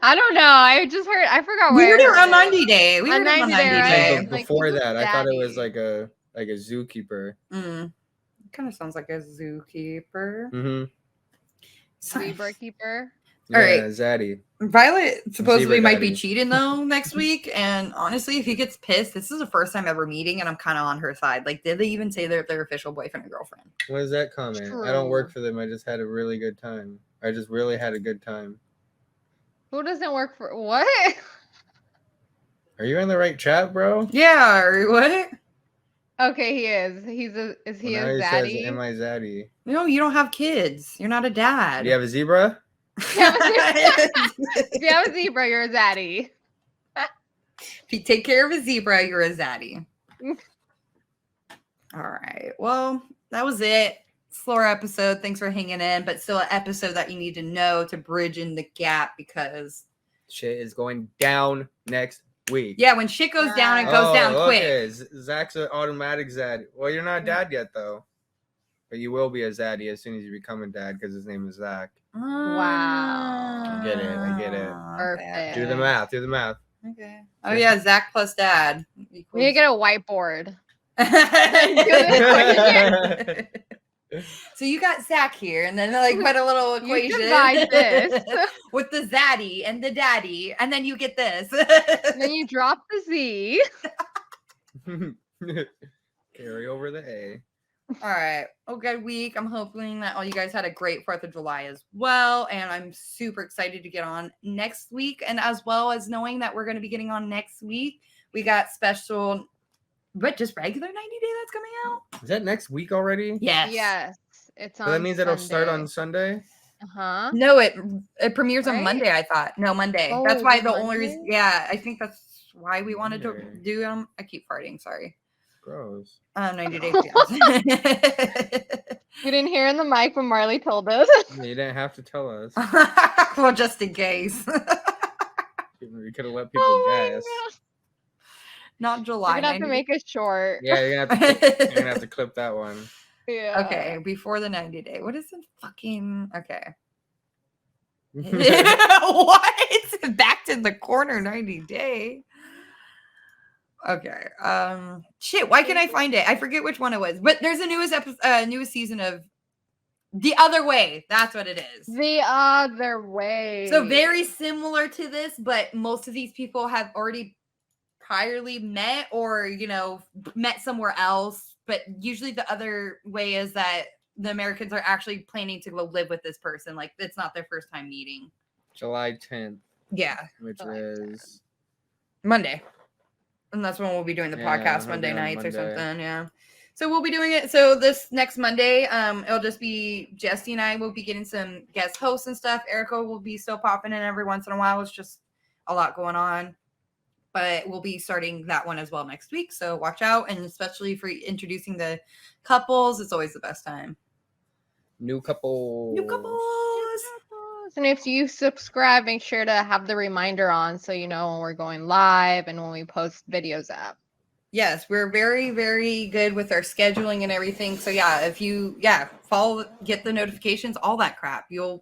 I don't know. I just heard. I forgot We where. heard I it heard on it. 90 Day. We On heard it on 90 Day, 90 right? Day. But Like, before he's a that, I thought it was daddy. like a zookeeper. Kind of sounds like a zookeeper. Mm-hmm. Zebra keeper. All right. Zaddy. Violet supposedly Zebra might be daddy. cheating though next week, and honestly, if he gets pissed, this is the first time ever meeting, and I'm kind of on her side. Like, did they even say they're their official boyfriend or girlfriend? What is that comment? I don't work True. for them. I just had a really good time. I just really had a good time. Who doesn't work for what? Are you in the right chat, bro? Yeah, or what? Okay, he is. Is he Well, a now he says, zaddy? "Am I zaddy?" No, you don't have kids. You're not a dad. Do you have a zebra? If you have a zebra, you're a zaddy. If you take care of a zebra, you're a zaddy. All right. Well, that was it. Slower episode. Thanks for hanging in, but still an episode that you need to know to bridge in the gap because Shit is going down next week. yeah, when shit goes down, it goes down quick. Okay. Zach's an automatic zaddy. Well, you're not a dad yet, though. But you will be a zaddy as soon as you become a dad because his name is Zach. Wow. I get it. Perfect. Do the math. Do the math. Okay. Oh yeah, Zach plus dad. We need to get a whiteboard. Equation. So you got Zach here, and then like put a little You equation divide this. with the zaddy and the daddy, and then you get this. And then you drop the Z. Carry over the A. All right. Oh, good week. I'm hoping that all you guys had a great 4th of July as well. And I'm super excited to get on next week. And as well as knowing that we're going to be getting on next week, we got special, but just regular 90 Day that's coming out. Is that next week already? Yes. Yes. It's on So that means it'll start Sunday. on Sunday? Uh-huh. No, it premieres on Right? Monday, I thought. No, Monday. Oh, that's is why it the only reason. Monday? Yeah, I think that's why we wanted to Monday. do them. I keep farting. Sorry. Gross. 90 Day Fiancé. You didn't hear in the mic when Marley told us. Yeah, you didn't have to tell us. Well, just in case. We could have let people Oh my guess. God. Not July. We're gonna have to 90 make it short. Yeah, you're gonna have to clip that one. Yeah. Okay, before the 90 Day. What is the fucking okay? What? Back to the corner 90 Day. Okay. Shit, why can't I find it? I forget which one it was. But there's a newest season of The Other Way. That's what it is. The Other Way. So very similar to this, but most of these people have already priorly met or, met somewhere else. But usually the other way is that the Americans are actually planning to go live with this person. Like, it's not their first time meeting. July 10th, Yeah. which July is Monday. And that's when we'll be doing the Yeah, podcast it'll Monday be on nights or Monday. something. Yeah. So we'll be doing it. So this next Monday, it'll just be Jesse and I will be getting some guest hosts and stuff. Erica will be still popping in every once in a while. It's just a lot going on. But we'll be starting that one as well next week. So watch out. And especially for introducing the couples, it's always the best time. new couple. New couples. And if you subscribe, make sure to have the reminder on so you know when we're going live and when we post videos up. Yes, we're very, very good with our scheduling and everything. So yeah, if you follow, get the notifications, all that crap. You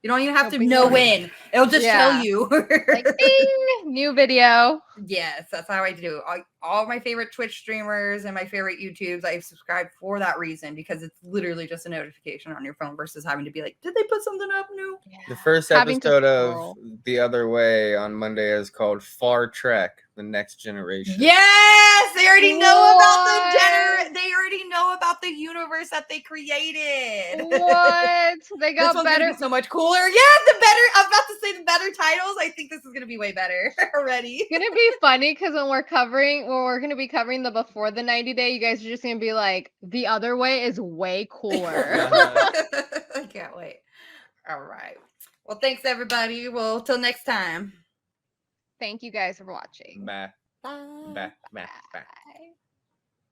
don't even have It'll to be know there. when. It'll just tell you. Like, ding, new video. Yes, that's how I do. All my favorite Twitch streamers and my favorite YouTubes, I subscribe for that reason because it's literally just a notification on your phone versus having to be like, did they put something up new? The first Having to episode of scroll. The Other Way on Monday is called Far Trek: The Next Generation. Yes, they already know about What? They already know about the universe that they created. What? They This got one's gonna better. be so much cooler. Yeah, I'm about to say the better titles. I think this is gonna be way better already. It's gonna be funny because when we're gonna be covering the before the 90 Day, you guys are just gonna be like, The Other Way is way cooler. I can't wait. All right. Well, thanks everybody. Well, till next time. Thank you guys for watching. Bye. Bye. Bye. Bye. Bye. Bye.